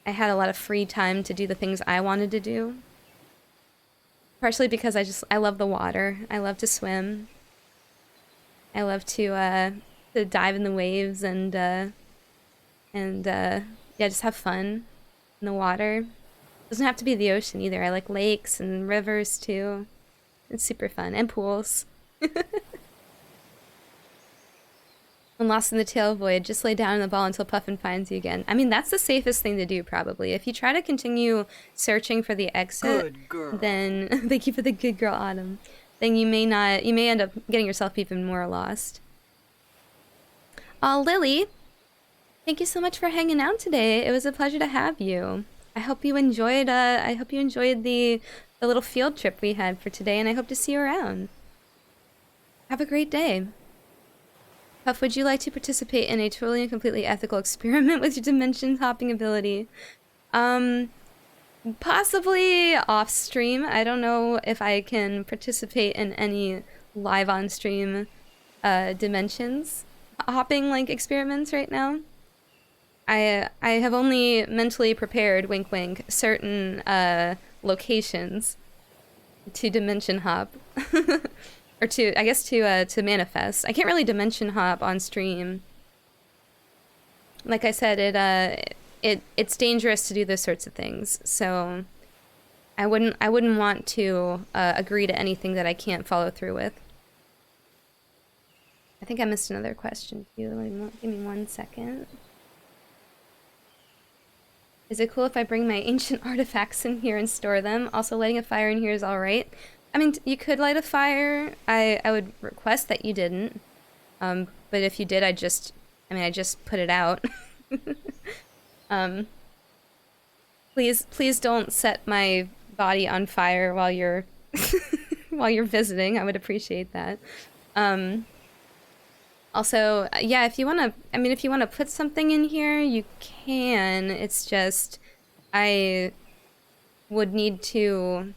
I had a lot of free time to do the things I wanted to do. Partially because I love the water. I love to swim. I love to dive in the waves and yeah, just have fun in the water. Doesn't have to be the ocean either. I like lakes and rivers too. It's super fun. And pools. When lost in the tail void, just lay down in the ball until Puffin finds you again. I mean, that's the safest thing to do, probably. If you try to continue searching for the exit, then thank you for the good girl, Autumn. Then you may end up getting yourself even more lost. Oh, Lily, thank you so much for hanging out today. It was a pleasure to have you. I hope you enjoyed. The little field trip we had for today, and I hope to see you around. Have a great day. Puff, would you like to participate in a totally and completely ethical experiment with your dimension hopping ability? Possibly off stream. I don't know if I can participate in any live on stream dimensions hopping like experiments right now. I have only mentally prepared, wink wink, certain locations to dimension hop. Or to manifest. I can't really dimension hop on stream. Like I said, it's dangerous to do those sorts of things. So I wouldn't want to agree to anything that I can't follow through with. I think I missed another question too. Give me 1 second. Is it cool if I bring my ancient artifacts in here and store them? Also, lighting a fire in here is alright. I mean, you could light a fire. I would request that you didn't. But if you did, I just put it out. Please don't set my body on fire while you're while you're visiting. I would appreciate that. Also, yeah, if you want to, I mean, if you want to put something in here, you can. It's just, I would need to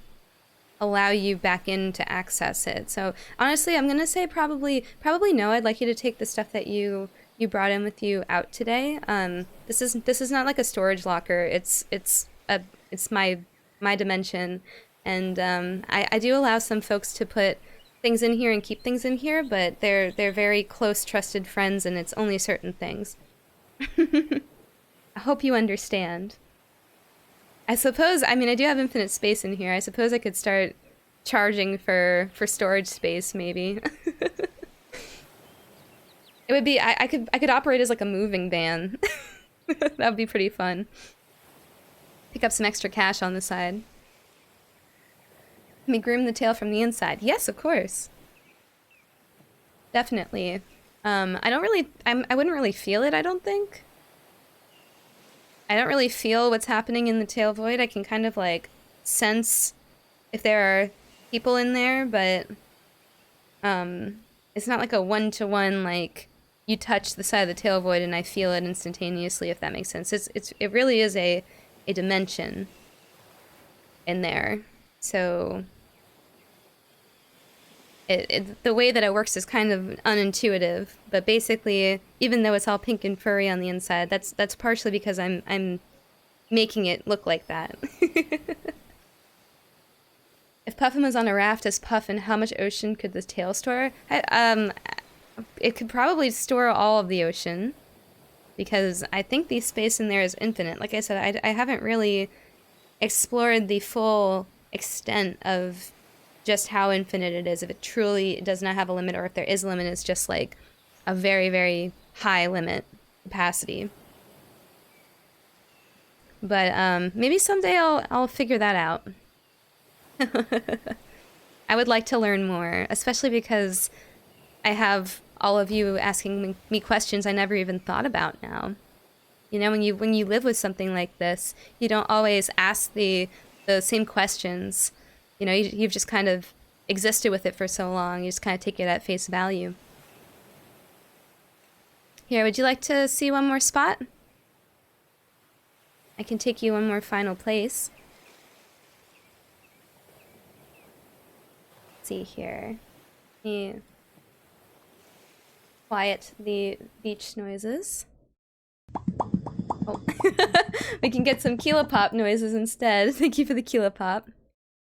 allow you back in to access it. So honestly, I'm gonna say probably no. I'd like you to take the stuff that you brought in with you out today. This is not like a storage locker. It's my dimension, and I do allow some folks to put things in here and keep things in here, but they're very close, trusted friends, and it's only certain things. I hope you understand. I suppose, I mean, I do have infinite space in here. I suppose I could start charging for storage space, maybe. It would be, I could operate as like a moving van. That would be pretty fun. Pick up some extra cash on the side. Let me groom the tail from the inside. Yes, of course. Definitely. I wouldn't really feel it, I don't think. I don't really feel what's happening in the tail void. I can kind of like sense if there are people in there, but it's not like a one-to-one, like you touch the side of the tail void and I feel it instantaneously, if that makes sense. It really is a dimension in there. So the way that it works is kind of unintuitive, but basically, even though it's all pink and furry on the inside, that's partially because I'm making it look like that. If Puffin was on a raft as Puffin, how much ocean could the tail store? It could probably store all of the ocean, because I think the space in there is infinite. Like I said, I haven't really explored the full extent of just how infinite it is. If it truly does not have a limit, or if there is a limit, it's just like a very, very high limit capacity. But maybe someday I'll figure that out. I would like to learn more, especially because I have all of you asking me questions I never even thought about now. You know, when you live with something like this, you don't always ask the same questions. You know, you've just kind of existed with it for so long. You just kind of take it at face value. Here, would you like to see one more spot? I can take you one more final place. Let's see here. Let me quiet the beach noises. Oh. We can get some Kilopop noises instead. Thank you for the Kilopop.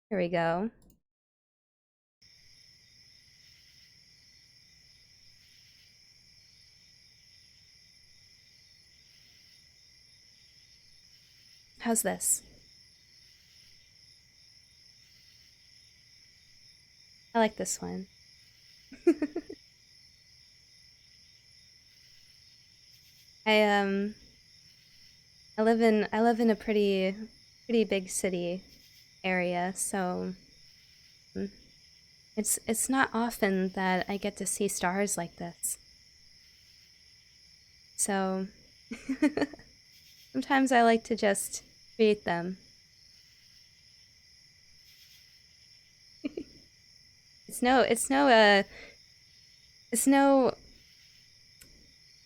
Here we go. How's this? I like this one. I live in a pretty big city area, so it's not often that I get to see stars like this. So sometimes I like to just create them. It's no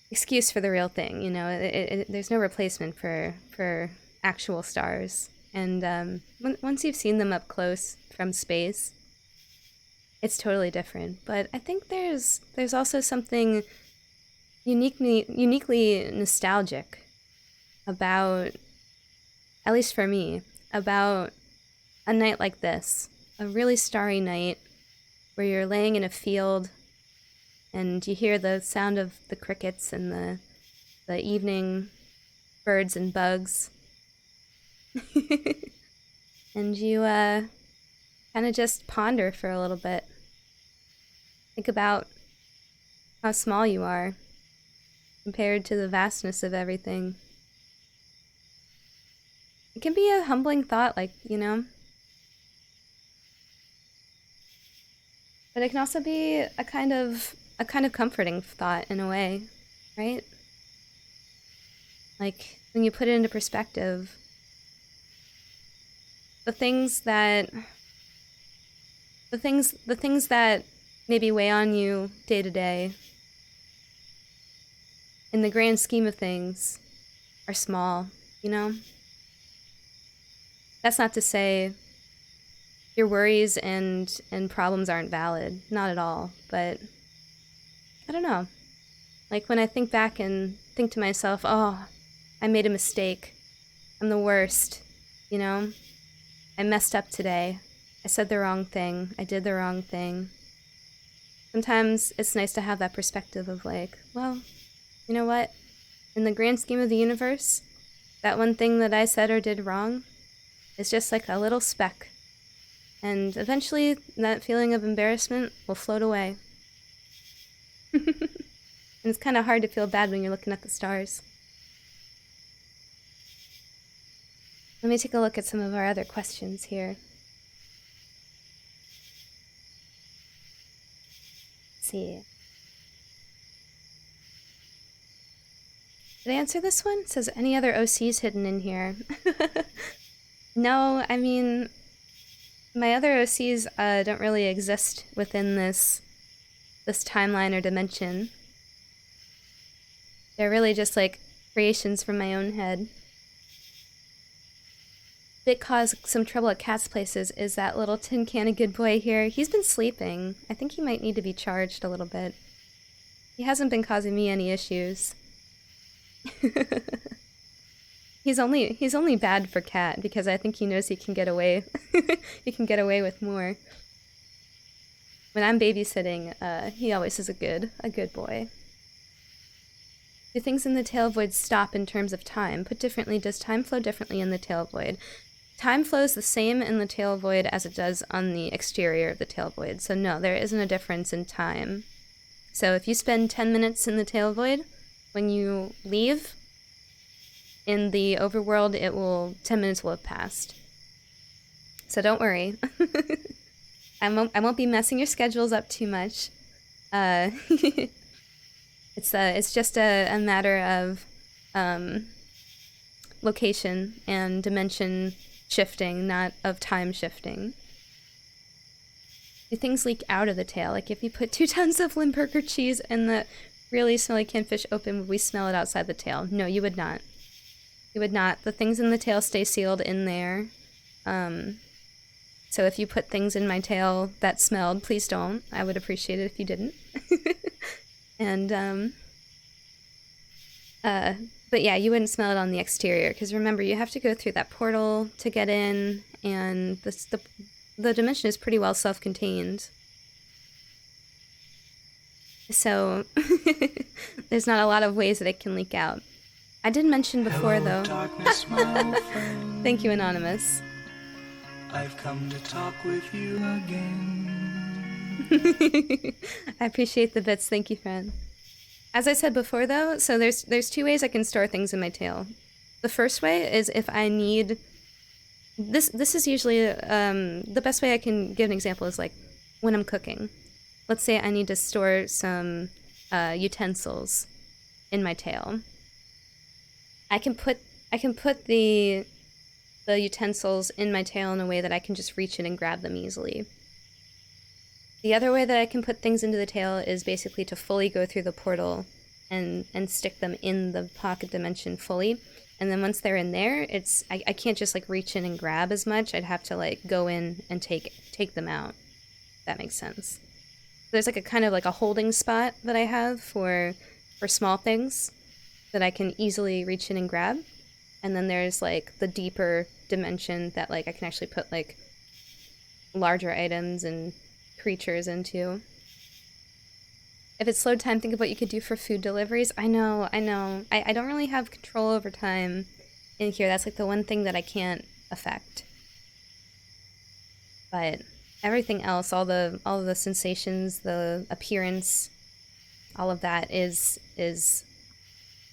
excuse for the real thing, you know. There's no replacement for actual stars. And once you've seen them up close from space, it's totally different. But I think there's also something uniquely nostalgic about, at least for me, about a night like this, a really starry night where you're laying in a field and you hear the sound of the crickets and the evening birds and bugs. And you kind of just ponder for a little bit. Think about how small you are compared to the vastness of everything. It can be a humbling thought, like, you know. But it can also be a kind of comforting thought in a way, right? Like when you put it into perspective, the things that maybe weigh on you day to day, in the grand scheme of things, are small, you know? That's not to say your worries and problems aren't valid. Not at all. But I don't know. Like when I think back and think to myself, oh, I made a mistake. I'm the worst. You know? I messed up today. I said the wrong thing. I did the wrong thing. Sometimes it's nice to have that perspective of like, well, you know what? In the grand scheme of the universe, that one thing that I said or did wrong is just like a little speck. And eventually that feeling of embarrassment will float away. And it's kind of hard to feel bad when you're looking at the stars. Let me take a look at some of our other questions here. Let's see. Did I answer this one? It says any other OCs hidden in here. No, I mean, my other OCs don't really exist within this timeline or dimension. They're really just like creations from my own head. Bit cause some trouble at Cat's Places is that little tin can of good boy here. He's been sleeping. I think he might need to be charged a little bit. He hasn't been causing me any issues. He's only bad for Cat because I think he knows he can get away. He can get away with more. When I'm babysitting, he always is a good boy. Do things in the tail void stop in terms of time? Put differently, does time flow differently in the tail void? Time flows the same in the tail void as it does on the exterior of the tail void. So no, there isn't a difference in time. So if you spend 10 minutes in the tail void, when you leave in the overworld, 10 minutes will have passed. So don't worry. I won't be messing your schedules up too much. It's just a matter of location and dimension shifting, not of time shifting. Do things leak out of the tail? Like if you put 2 tons of Limburger cheese in the really smelly canned fish open, would we smell it outside the tail? No, you would not. You would not. The things in the tail stay sealed in there. So if you put things in my tail that smelled, please don't. I would appreciate it if you didn't. And, but yeah, you wouldn't smell it on the exterior, because remember, you have to go through that portal to get in, and the dimension is pretty well self-contained. So, there's not a lot of ways that it can leak out. I did mention before, though. Darkness, my friend. Thank you, Anonymous. I've come to talk with you again. I appreciate the bits. Thank you, friend. As I said before, though, so there's 2 ways I can store things in my tail. The first way is if I need... This is usually... the best way I can give an example is like when I'm cooking. Let's say I need to store some utensils in my tail. I can put the utensils in my tail in a way that I can just reach in and grab them easily. The other way that I can put things into the tail is basically to fully go through the portal and stick them in the pocket dimension fully. And then once they're in there, I can't just like reach in and grab as much. I'd have to like go in and take them out. If that makes sense. There's like a kind of like a holding spot that I have for small things that I can easily reach in and grab. And then there's like the deeper dimension that like I can actually put like larger items and creatures into. If it's slowed time, think of what you could do for food deliveries. I know. I don't really have control over time in here. That's like the one thing that I can't affect. But everything else, all the sensations, the appearance, all of that is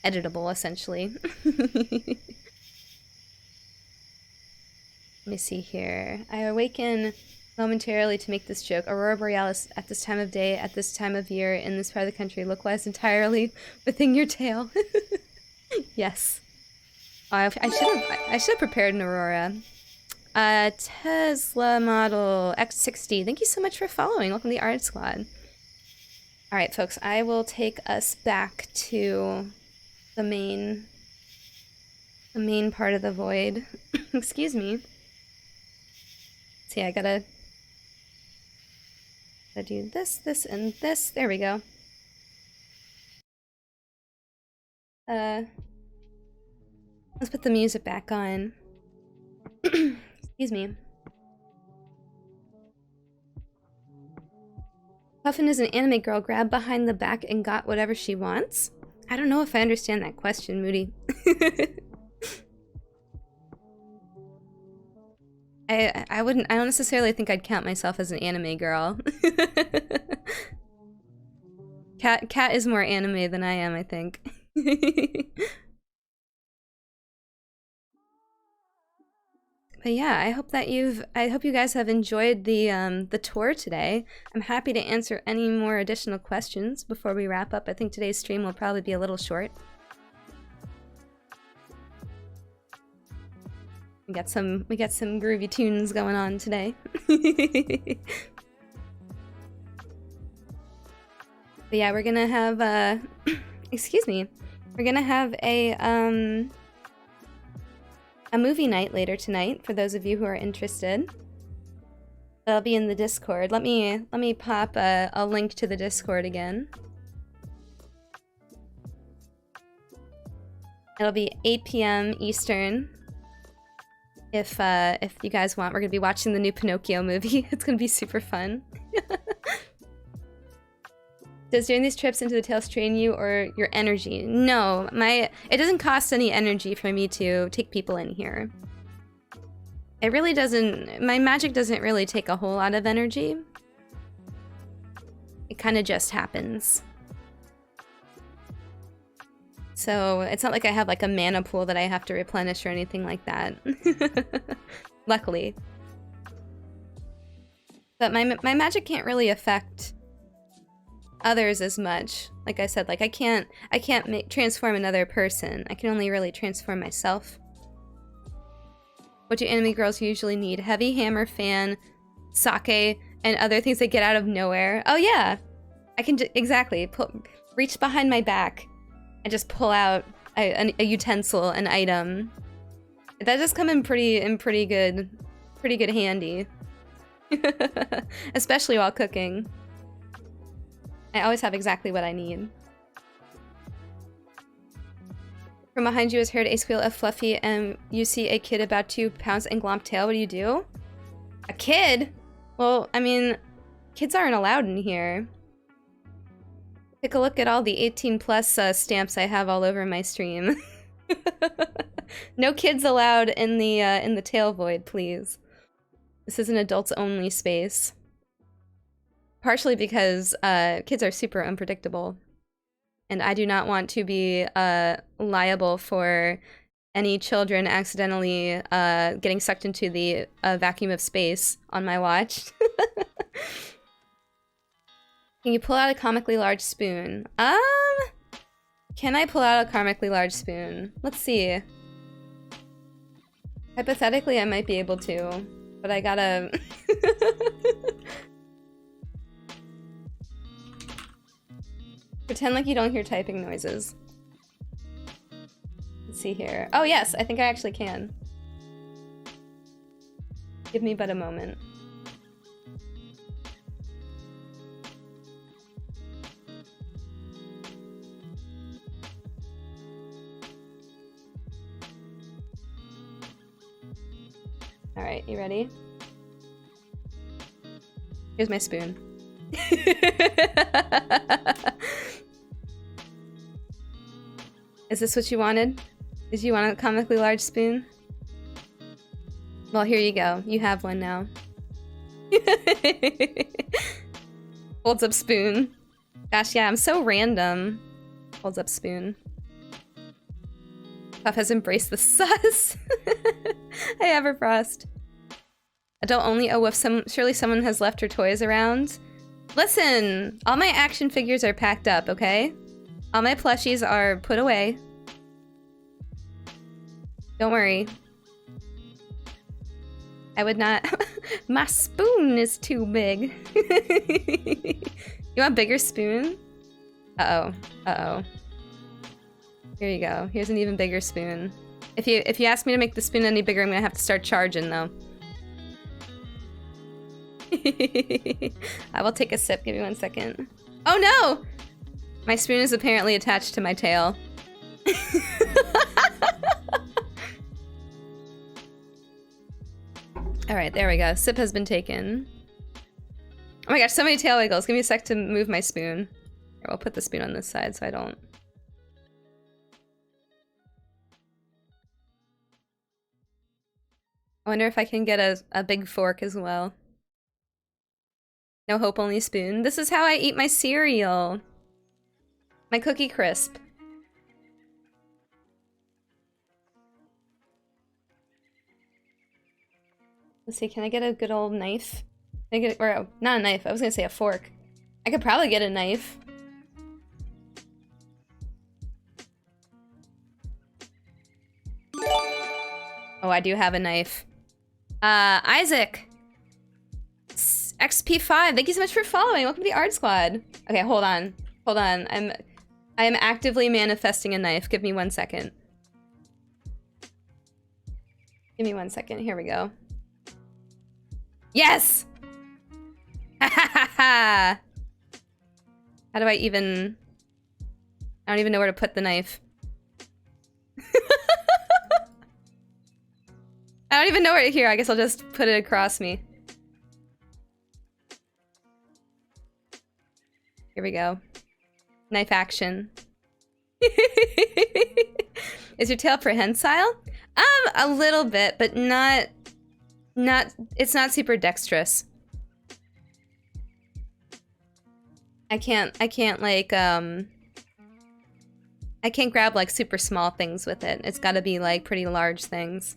editable, essentially. Let me see here. I awaken momentarily to make this joke. Aurora Borealis at this time of day, at this time of year, in this part of the country, look lies entirely within your tail. Yes. I should have prepared an Aurora. Tesla Model X60. Thank you so much for following. Welcome to the Art Squad. Alright, folks, I will take us back to the main part of the void. Excuse me. See, I gotta do this, this, and this. There we go. Let's put the music back on. Excuse me. Puffin is an anime girl, grabbed behind the back and got whatever she wants? I don't know if I understand that question, Moody. I don't necessarily think I'd count myself as an anime girl. Cat is more anime than I am, I think. But yeah, I hope you guys have enjoyed the tour today. I'm happy to answer any more additional questions before we wrap up. I think today's stream will probably be a little short. We got some groovy tunes going on today. But yeah, we're gonna have excuse me. We're gonna have a movie night later tonight for those of you who are interested. That'll be in the Discord. Let me pop a link to the Discord again. It'll be 8 p.m. Eastern. If you guys want, we're gonna be watching the new Pinocchio movie. It's gonna be super fun. Does doing these trips into the Tales train you or your energy? No, it doesn't cost any energy for me to take people in here. It really doesn't. My magic doesn't really take a whole lot of energy. It kind of just happens. So it's not like I have like a mana pool that I have to replenish or anything like that. Luckily. But my magic can't really affect others as much. Like I said, like I can't transform another person. I can only really transform myself. What do anime girls usually need? Heavy hammer, fan, sake, and other things that get out of nowhere. Oh yeah, I can exactly reach behind my back and just pull out a utensil, an item. That just come in pretty good handy, especially while cooking. I always have exactly what I need. From behind you is heard a squeal of Fluffy, and you see a kid about 2 pounds and glomp tail. What do you do? A kid? Well, I mean, kids aren't allowed in here. Take a look at all the 18+ stamps I have all over my stream. No kids allowed in the tail void, please. This is an adults-only space. Partially because kids are super unpredictable, and I do not want to be liable for any children accidentally getting sucked into the vacuum of space on my watch. Can you pull out a comically large spoon? Can I pull out a comically large spoon? Let's see. Hypothetically, I might be able to, but I gotta... Pretend like you don't hear typing noises. Let's see here. Oh yes, I think I actually can. Give me but a moment. Alright, you ready? Here's my spoon. Is this what you wanted? Did you want a comically large spoon? Well, here you go. You have one now. Holds up spoon. Gosh, yeah, I'm so random. Holds up spoon. Puff has embraced the sus. Hey, Everfrost. Adult only. Oh, if surely someone has left her toys around. Listen, all my action figures are packed up, okay? All my plushies are put away. Don't worry. I would not... My spoon is too big. You want a bigger spoon? Uh-oh. Uh-oh. Here you go. Here's an even bigger spoon. If you ask me to make the spoon any bigger, I'm gonna have to start charging though. I will take a sip. Give me 1 second. Oh no! My spoon is apparently attached to my tail. Alright, there we go. Sip has been taken. Oh my gosh, so many tail wiggles. Give me a sec to move my spoon. Here, I'll put the spoon on this side so I don't... I wonder if I can get a big fork as well. No hope, only spoon. This is how I eat my cereal. My Cookie Crisp. Let's see, can I get a good old knife? Can I get, or not a knife, I was gonna say a fork. I could probably get a knife. Oh, I do have a knife. Isaac! XP5, thank you so much for following. Welcome to the Art Squad. Okay, hold on. Hold on. I am actively manifesting a knife. Give me 1 second. Give me 1 second. Here we go. Yes! Ha ha ha ha! How do I even... I don't even know where to put the knife. I don't even know where to... Here, I guess I'll just put it across me. Here we go. Knife action. Is your tail prehensile? A little bit, but not, it's not super dexterous. I can't like, I can't grab like super small things with it. It's gotta be like pretty large things.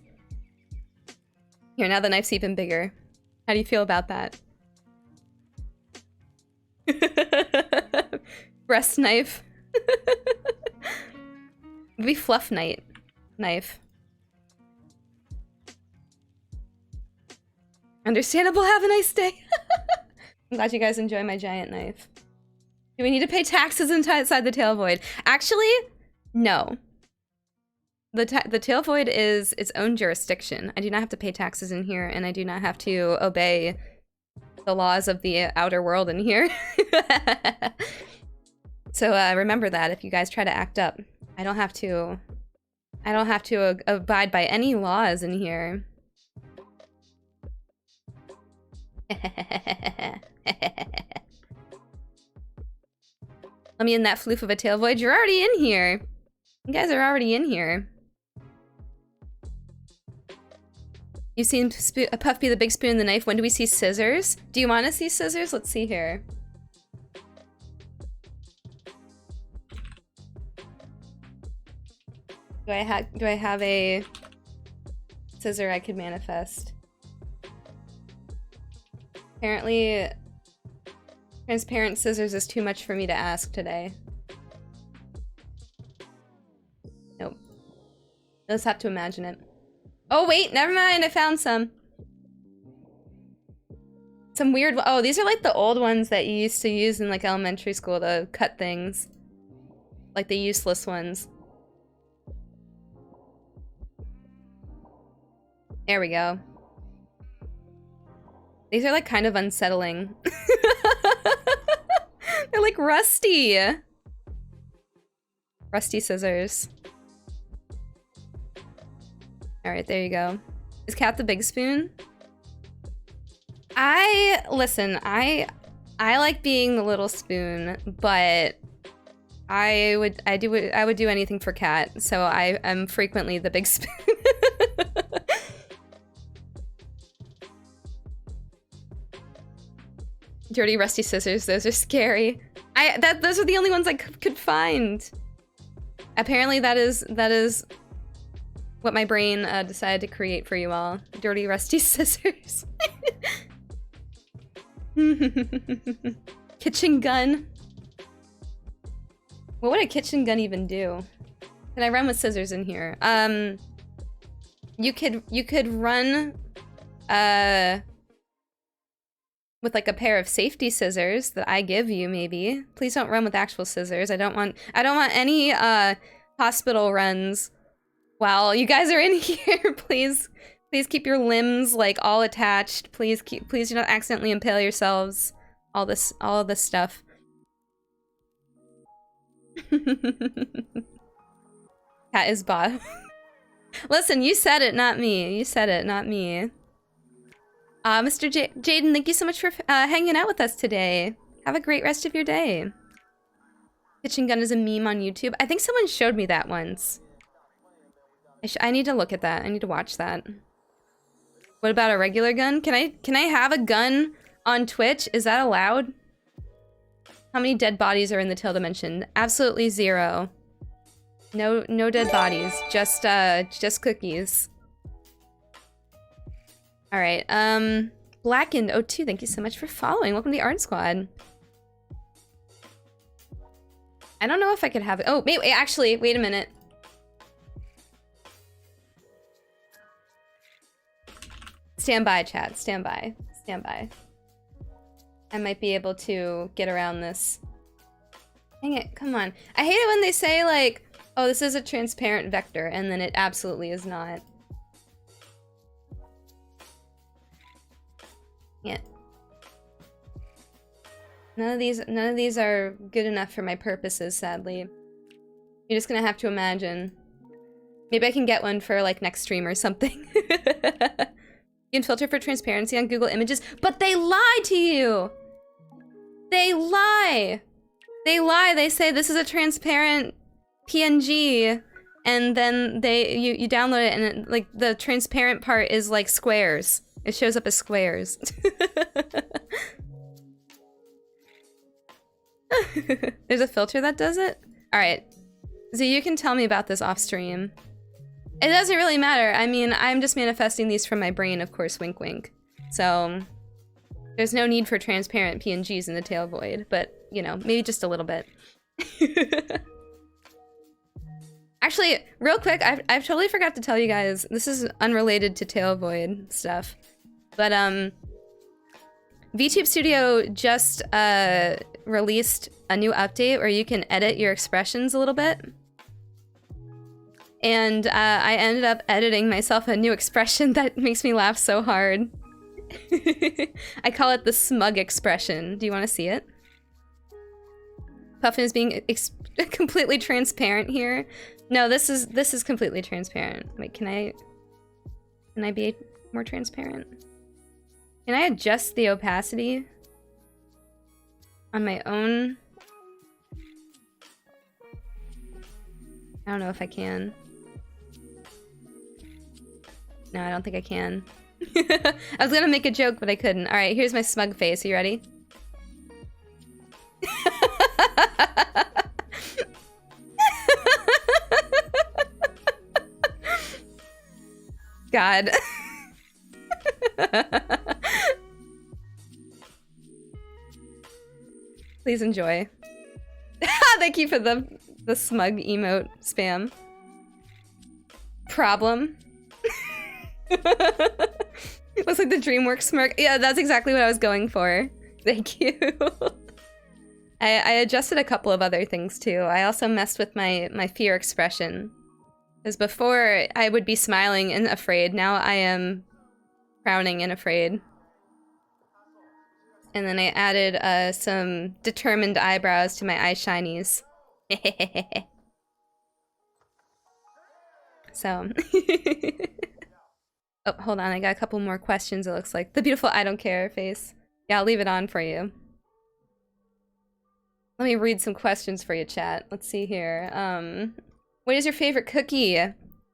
Here, now the knife's even bigger. How do you feel about that? Breast knife. Maybe fluff knife. Understandable, have a nice day. I'm glad you guys enjoy my giant knife. Do we need to pay taxes inside the tail void? Actually, no. The tail void is its own jurisdiction. I do not have to pay taxes in here, and I do not have to obey the laws of the outer world in here. So remember that if you guys try to act up. I don't have to abide by any laws in here. Let me in that floof of a tail void. You're already in here. You guys are already in here. You've seen Puff be the big spoon and the knife. When do we see scissors? Do you want to see scissors? Let's see here. Do I have a scissor I could manifest? Apparently, transparent scissors is too much for me to ask today. Nope. Let's have to imagine it. Oh wait, never mind, I found some. Some weird, oh, these are like the old ones that you used to use in like elementary school to cut things. Like the useless ones. There we go. These are like kind of unsettling. They're like rusty. Rusty scissors. Alright, there you go. Is Cat the big spoon? Listen, I like being the little spoon, but I would do anything for Cat, so I am frequently the big spoon. Dirty rusty scissors, those are scary. Those are the only ones I could find. Apparently that is what my brain decided to create for you all. Dirty rusty scissors. Kitchen gun. What would a kitchen gun even do? Can I run with scissors in here? You could run with like a pair of safety scissors that I give you, maybe. Please don't run with actual scissors. I don't want any hospital runs while you guys are in here. Please keep your limbs like all attached. Please do not accidentally impale yourselves. All of this stuff. Cat is bot. Listen, you said it, not me. You said it, not me. Mr. Jaden, thank you so much for hanging out with us today. Have a great rest of your day. Kitchen gun is a meme on YouTube. I think someone showed me that once. I need to look at that. I need to watch that. What about a regular gun? Can I have a gun on Twitch? Is that allowed? How many dead bodies are in the tail dimension? Absolutely 0. No dead bodies. Just cookies. All right. Blackened 02, thank you so much for following. Welcome to the Art Squad. I don't know if I could have it. Oh, wait, actually, wait a minute. Stand by, chat. Stand by. Stand by. I might be able to get around this. Dang it, come on. I hate it when they say, like, oh, this is a transparent vector, and then it absolutely is not. Yeah. None of these are good enough for my purposes, sadly. You're just gonna have to imagine. Maybe I can get one for, like, next stream or something. You can filter for transparency on Google Images, but they lie to you! They lie! They lie, they say this is a transparent PNG, and then you download it and it, like, the transparent part is like squares. It shows up as squares. There's a filter that does it? Alright. So you can tell me about this off stream. It doesn't really matter. I mean, I'm just manifesting these from my brain, of course, wink wink. So, there's no need for transparent PNGs in the tail void, but, you know, maybe just a little bit. Actually, real quick, I've totally forgot to tell you guys, this is unrelated to tail void stuff, but, VTube Studio just, released a new update where you can edit your expressions a little bit. And I ended up editing myself a new expression that makes me laugh so hard. I call it the smug expression. Do you want to see it? Puffin is being completely transparent here. No, this is completely transparent. Wait, can I be more transparent? Can I adjust the opacity on my own? I don't know if I can. No, I don't think I can. I was gonna make a joke, but I couldn't. Alright, here's my smug face. Are you ready? God. Please enjoy. Thank you for the smug emote spam. Problem. It was like the DreamWorks smirk. Yeah, that's exactly what I was going for. Thank you. I adjusted a couple of other things too. I also messed with my fear expression. Because before I would be smiling and afraid. Now I am frowning and afraid. And then I added some determined eyebrows to my eye shinies. So. Oh, hold on. I got a couple more questions, it looks like. The beautiful I don't care face. Yeah, I'll leave it on for you. Let me read some questions for you, chat. Let's see here. What is your favorite cookie?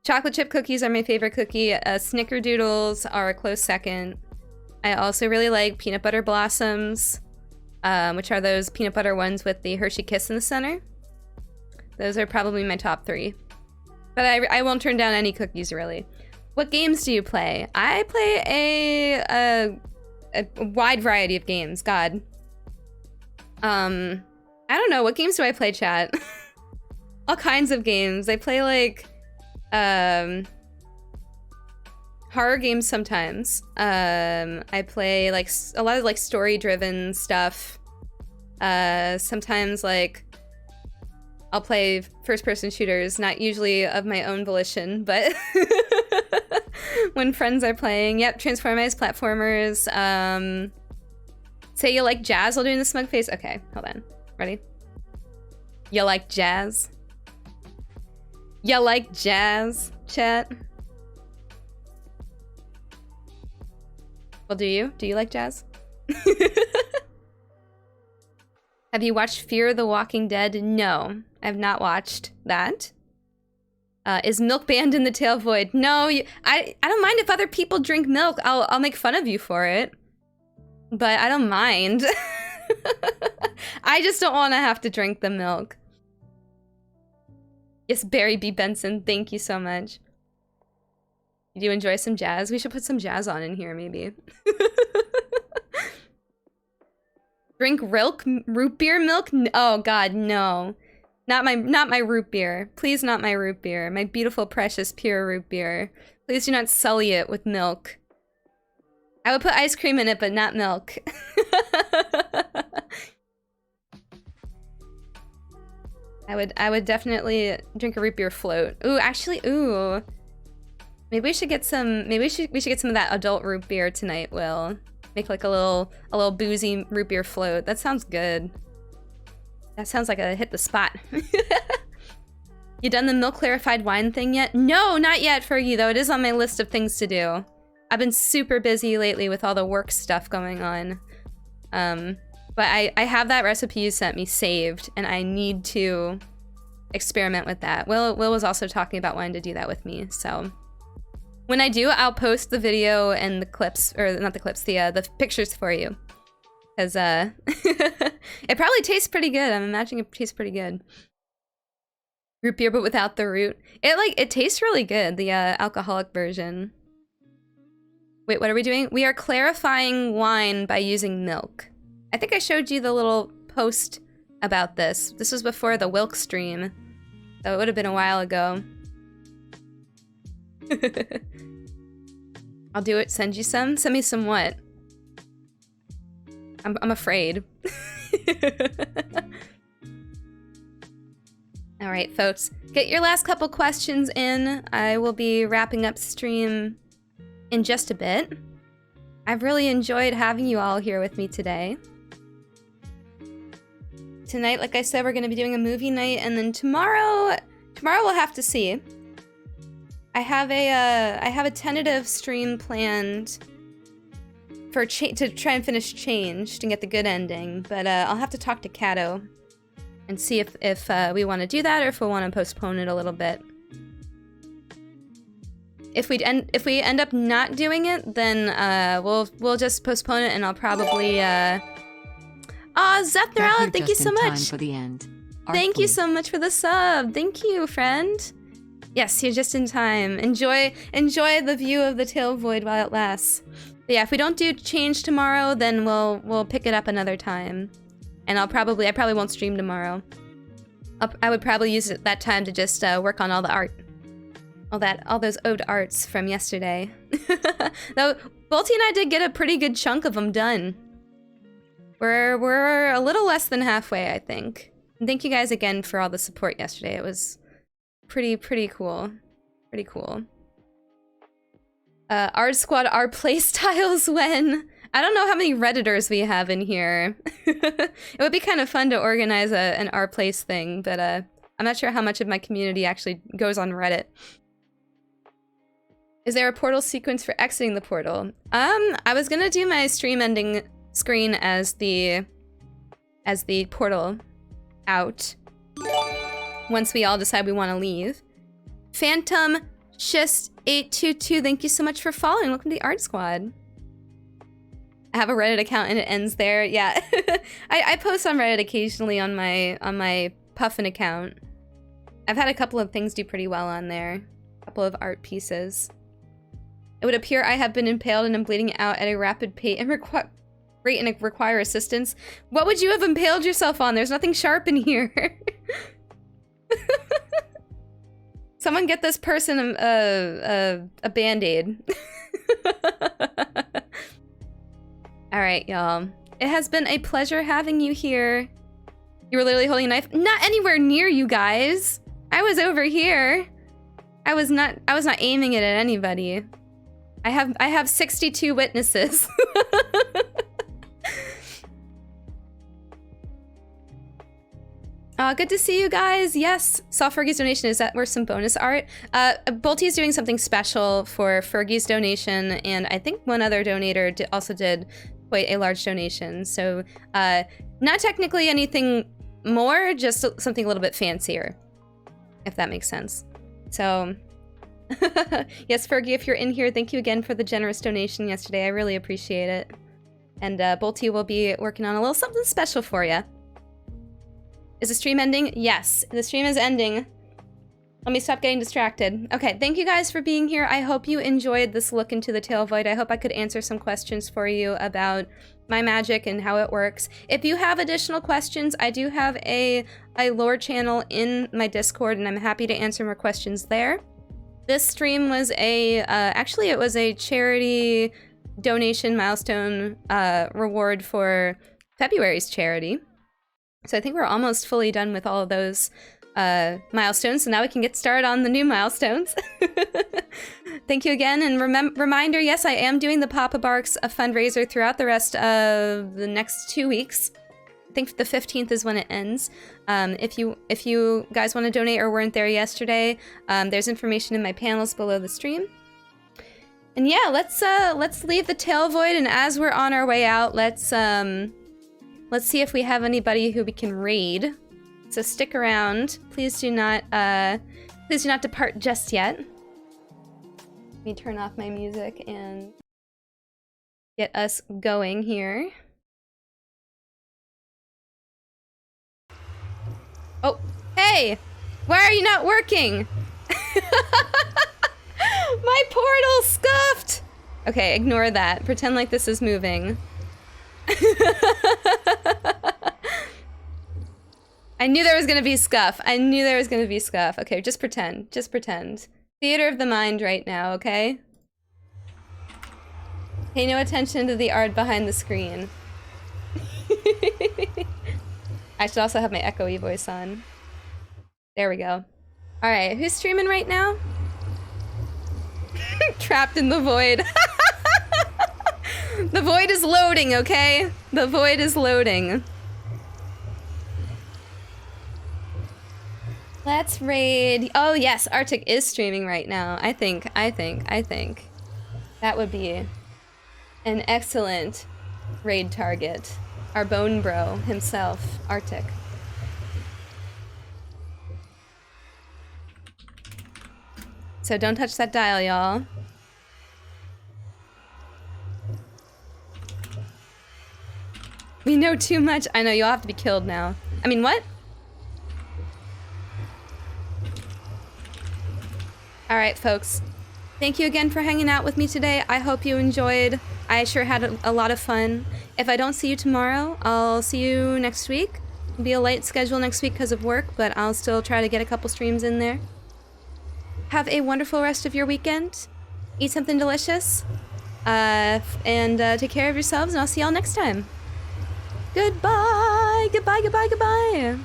Chocolate chip cookies are my favorite cookie. Snickerdoodles are a close second. I also really like peanut butter blossoms, which are those peanut butter ones with the Hershey Kiss in the center. Those are probably my top 3. But I won't turn down any cookies, really. What games do you play? I play a wide variety of games. God. I don't know. What games do I play, chat? All kinds of games. I play, like, horror games sometimes. I play, like, a lot of, like, story-driven stuff. Sometimes, like, I'll play first-person shooters, not usually of my own volition, but when friends are playing. Yep, Transformers, platformers. Say you like jazz while doing the smug face. Okay, hold on. Ready? You like jazz? You like jazz, chat? Well, do you? Do you like jazz? Have you watched Fear the Walking Dead? No, I've not watched that. Is milk banned in the tail void? No, I don't mind if other people drink milk. I'll make fun of you for it. But I don't mind. I just don't want to have to drink the milk. Yes, Barry B. Benson, thank you so much. Do you enjoy some jazz? We should put some jazz on in here, maybe. Drink root beer milk? Oh God, no. Not my root beer. Please, not my root beer. My beautiful, precious, pure root beer. Please do not sully it with milk. I would put ice cream in it, but not milk. I would definitely drink a root beer float. Ooh, actually, ooh. Maybe we should get some. Maybe we should get some of that adult root beer tonight. Will make like a little boozy root beer float. That sounds good. That sounds like a hit the spot. You done the milk clarified wine thing yet? No, not yet, Fergie. Though it is on my list of things to do. I've been super busy lately with all the work stuff going on. But I have that recipe you sent me saved, and I need to experiment with that. Will was also talking about wanting to do that with me, so when I do, I'll post the video and the clips, or not the clips, the pictures for you, because it probably tastes pretty good. I'm imagining it tastes pretty good. Root beer, but without the root. It tastes really good. The alcoholic version. Wait, what are we doing? We are clarifying wine by using milk. I think I showed you the little post about this. This was before the Wilk stream, so it would have been a while ago. I'll do it. Send you some? Send me some what? I'm afraid. All right, folks. Get your last couple questions in. I will be wrapping up stream in just a bit. I've really enjoyed having you all here with me today. Tonight, like I said, we're going to be doing a movie night, and then tomorrow we'll have to see. I have a tentative stream planned for to try and finish Changed and get the good ending, but I'll have to talk to Kato and see if we want to do that or if we want to postpone it a little bit. If we end up not doing it, then we'll just postpone it, and I'll probably Zephnarella, thank you so much. For the end. Thank you so much for the sub. Thank you, friend. Yes, you're just in time. Enjoy the view of the tail void while it lasts. But yeah, if we don't do Change tomorrow, then we'll pick it up another time. And I probably won't stream tomorrow. I would probably use that time to just work on all the art. All those ode arts from yesterday. Though Bolty and I did get a pretty good chunk of them done. We're a little less than halfway, I think. And thank you guys again for all the support yesterday. It was pretty cool. Pretty cool. Art Squad, our playstyles when... I don't know how many Redditors we have in here. It would be kind of fun to organize an our place thing, but I'm not sure how much of my community actually goes on Reddit. Is there a portal sequence for exiting the portal? I was gonna do my stream ending screen as the portal out once we all decide we want to leave. Phantom Schist 822, thank you so much for following. Welcome to the Art Squad. I have a Reddit account and it ends there. Yeah, I post on Reddit occasionally on my Puffin account. I've had a couple of things do pretty well on there. A couple of art pieces. It would appear I have been impaled and am bleeding out at a rapid pace and require assistance. What would you have impaled yourself on? There's nothing sharp in here. Someone get this person a band-aid. All right, y'all. It has been a pleasure having you here. You were literally holding a knife? Not anywhere near you guys. I was over here. I was not aiming it at anybody. I have 62 witnesses. Good to see you guys. Yes, saw Fergie's donation. Is that worth some bonus art? Bolty's doing something special for Fergie's donation, and I think one other donator also did quite a large donation. So, not technically anything more, just something a little bit fancier, if that makes sense. So, yes, Fergie, if you're in here, thank you again for the generous donation yesterday. I really appreciate it. And Bolty will be working on a little something special for you. Is the stream ending? Yes, the stream is ending. Let me stop getting distracted. Okay, thank you guys for being here. I hope you enjoyed this look into the Tail Void. I hope I could answer some questions for you about my magic and how it works. If you have additional questions, I do have a lore channel in my Discord, and I'm happy to answer more questions there. This stream was actually it was a charity donation milestone reward for February's charity. So I think we're almost fully done with all of those milestones, so now we can get started on the new milestones. Thank you again, and reminder, yes, I am doing the Papa Barks a fundraiser throughout the rest of the next 2 weeks. I think the 15th is when it ends. If you guys want to donate or weren't there yesterday, there's information in my panels below the stream. And yeah, let's leave the Tail Void, and as we're on our way out, let's see if we have anybody who we can raid. So stick around. Please do not depart just yet. Let me turn off my music and get us going here. Oh, hey! Why are you not working? My portal scuffed! Okay, ignore that. Pretend like this is moving. I knew there was gonna be scuff. I knew there was gonna be scuff. Okay, just pretend. Just pretend. Theater of the mind right now, okay? Pay no attention to the art behind the screen. I should also have my echoey voice on. There we go. Alright, who's streaming right now? Trapped in the void. The void is loading, okay? The void is loading. Let's raid. Oh yes, Arctic is streaming right now. I think. That would be an excellent raid target. Our bone bro himself, Arctic. So don't touch that dial, y'all. We know too much. I know, you'll have to be killed now. I mean, what? Alright, folks. Thank you again for hanging out with me today. I hope you enjoyed. I sure had a lot of fun. If I don't see you tomorrow, I'll see you next week. It'll be a light schedule next week because of work, but I'll still try to get a couple streams in there. Have a wonderful rest of your weekend. Eat something delicious. And take care of yourselves, and I'll see y'all next time. Goodbye! Goodbye, goodbye, goodbye!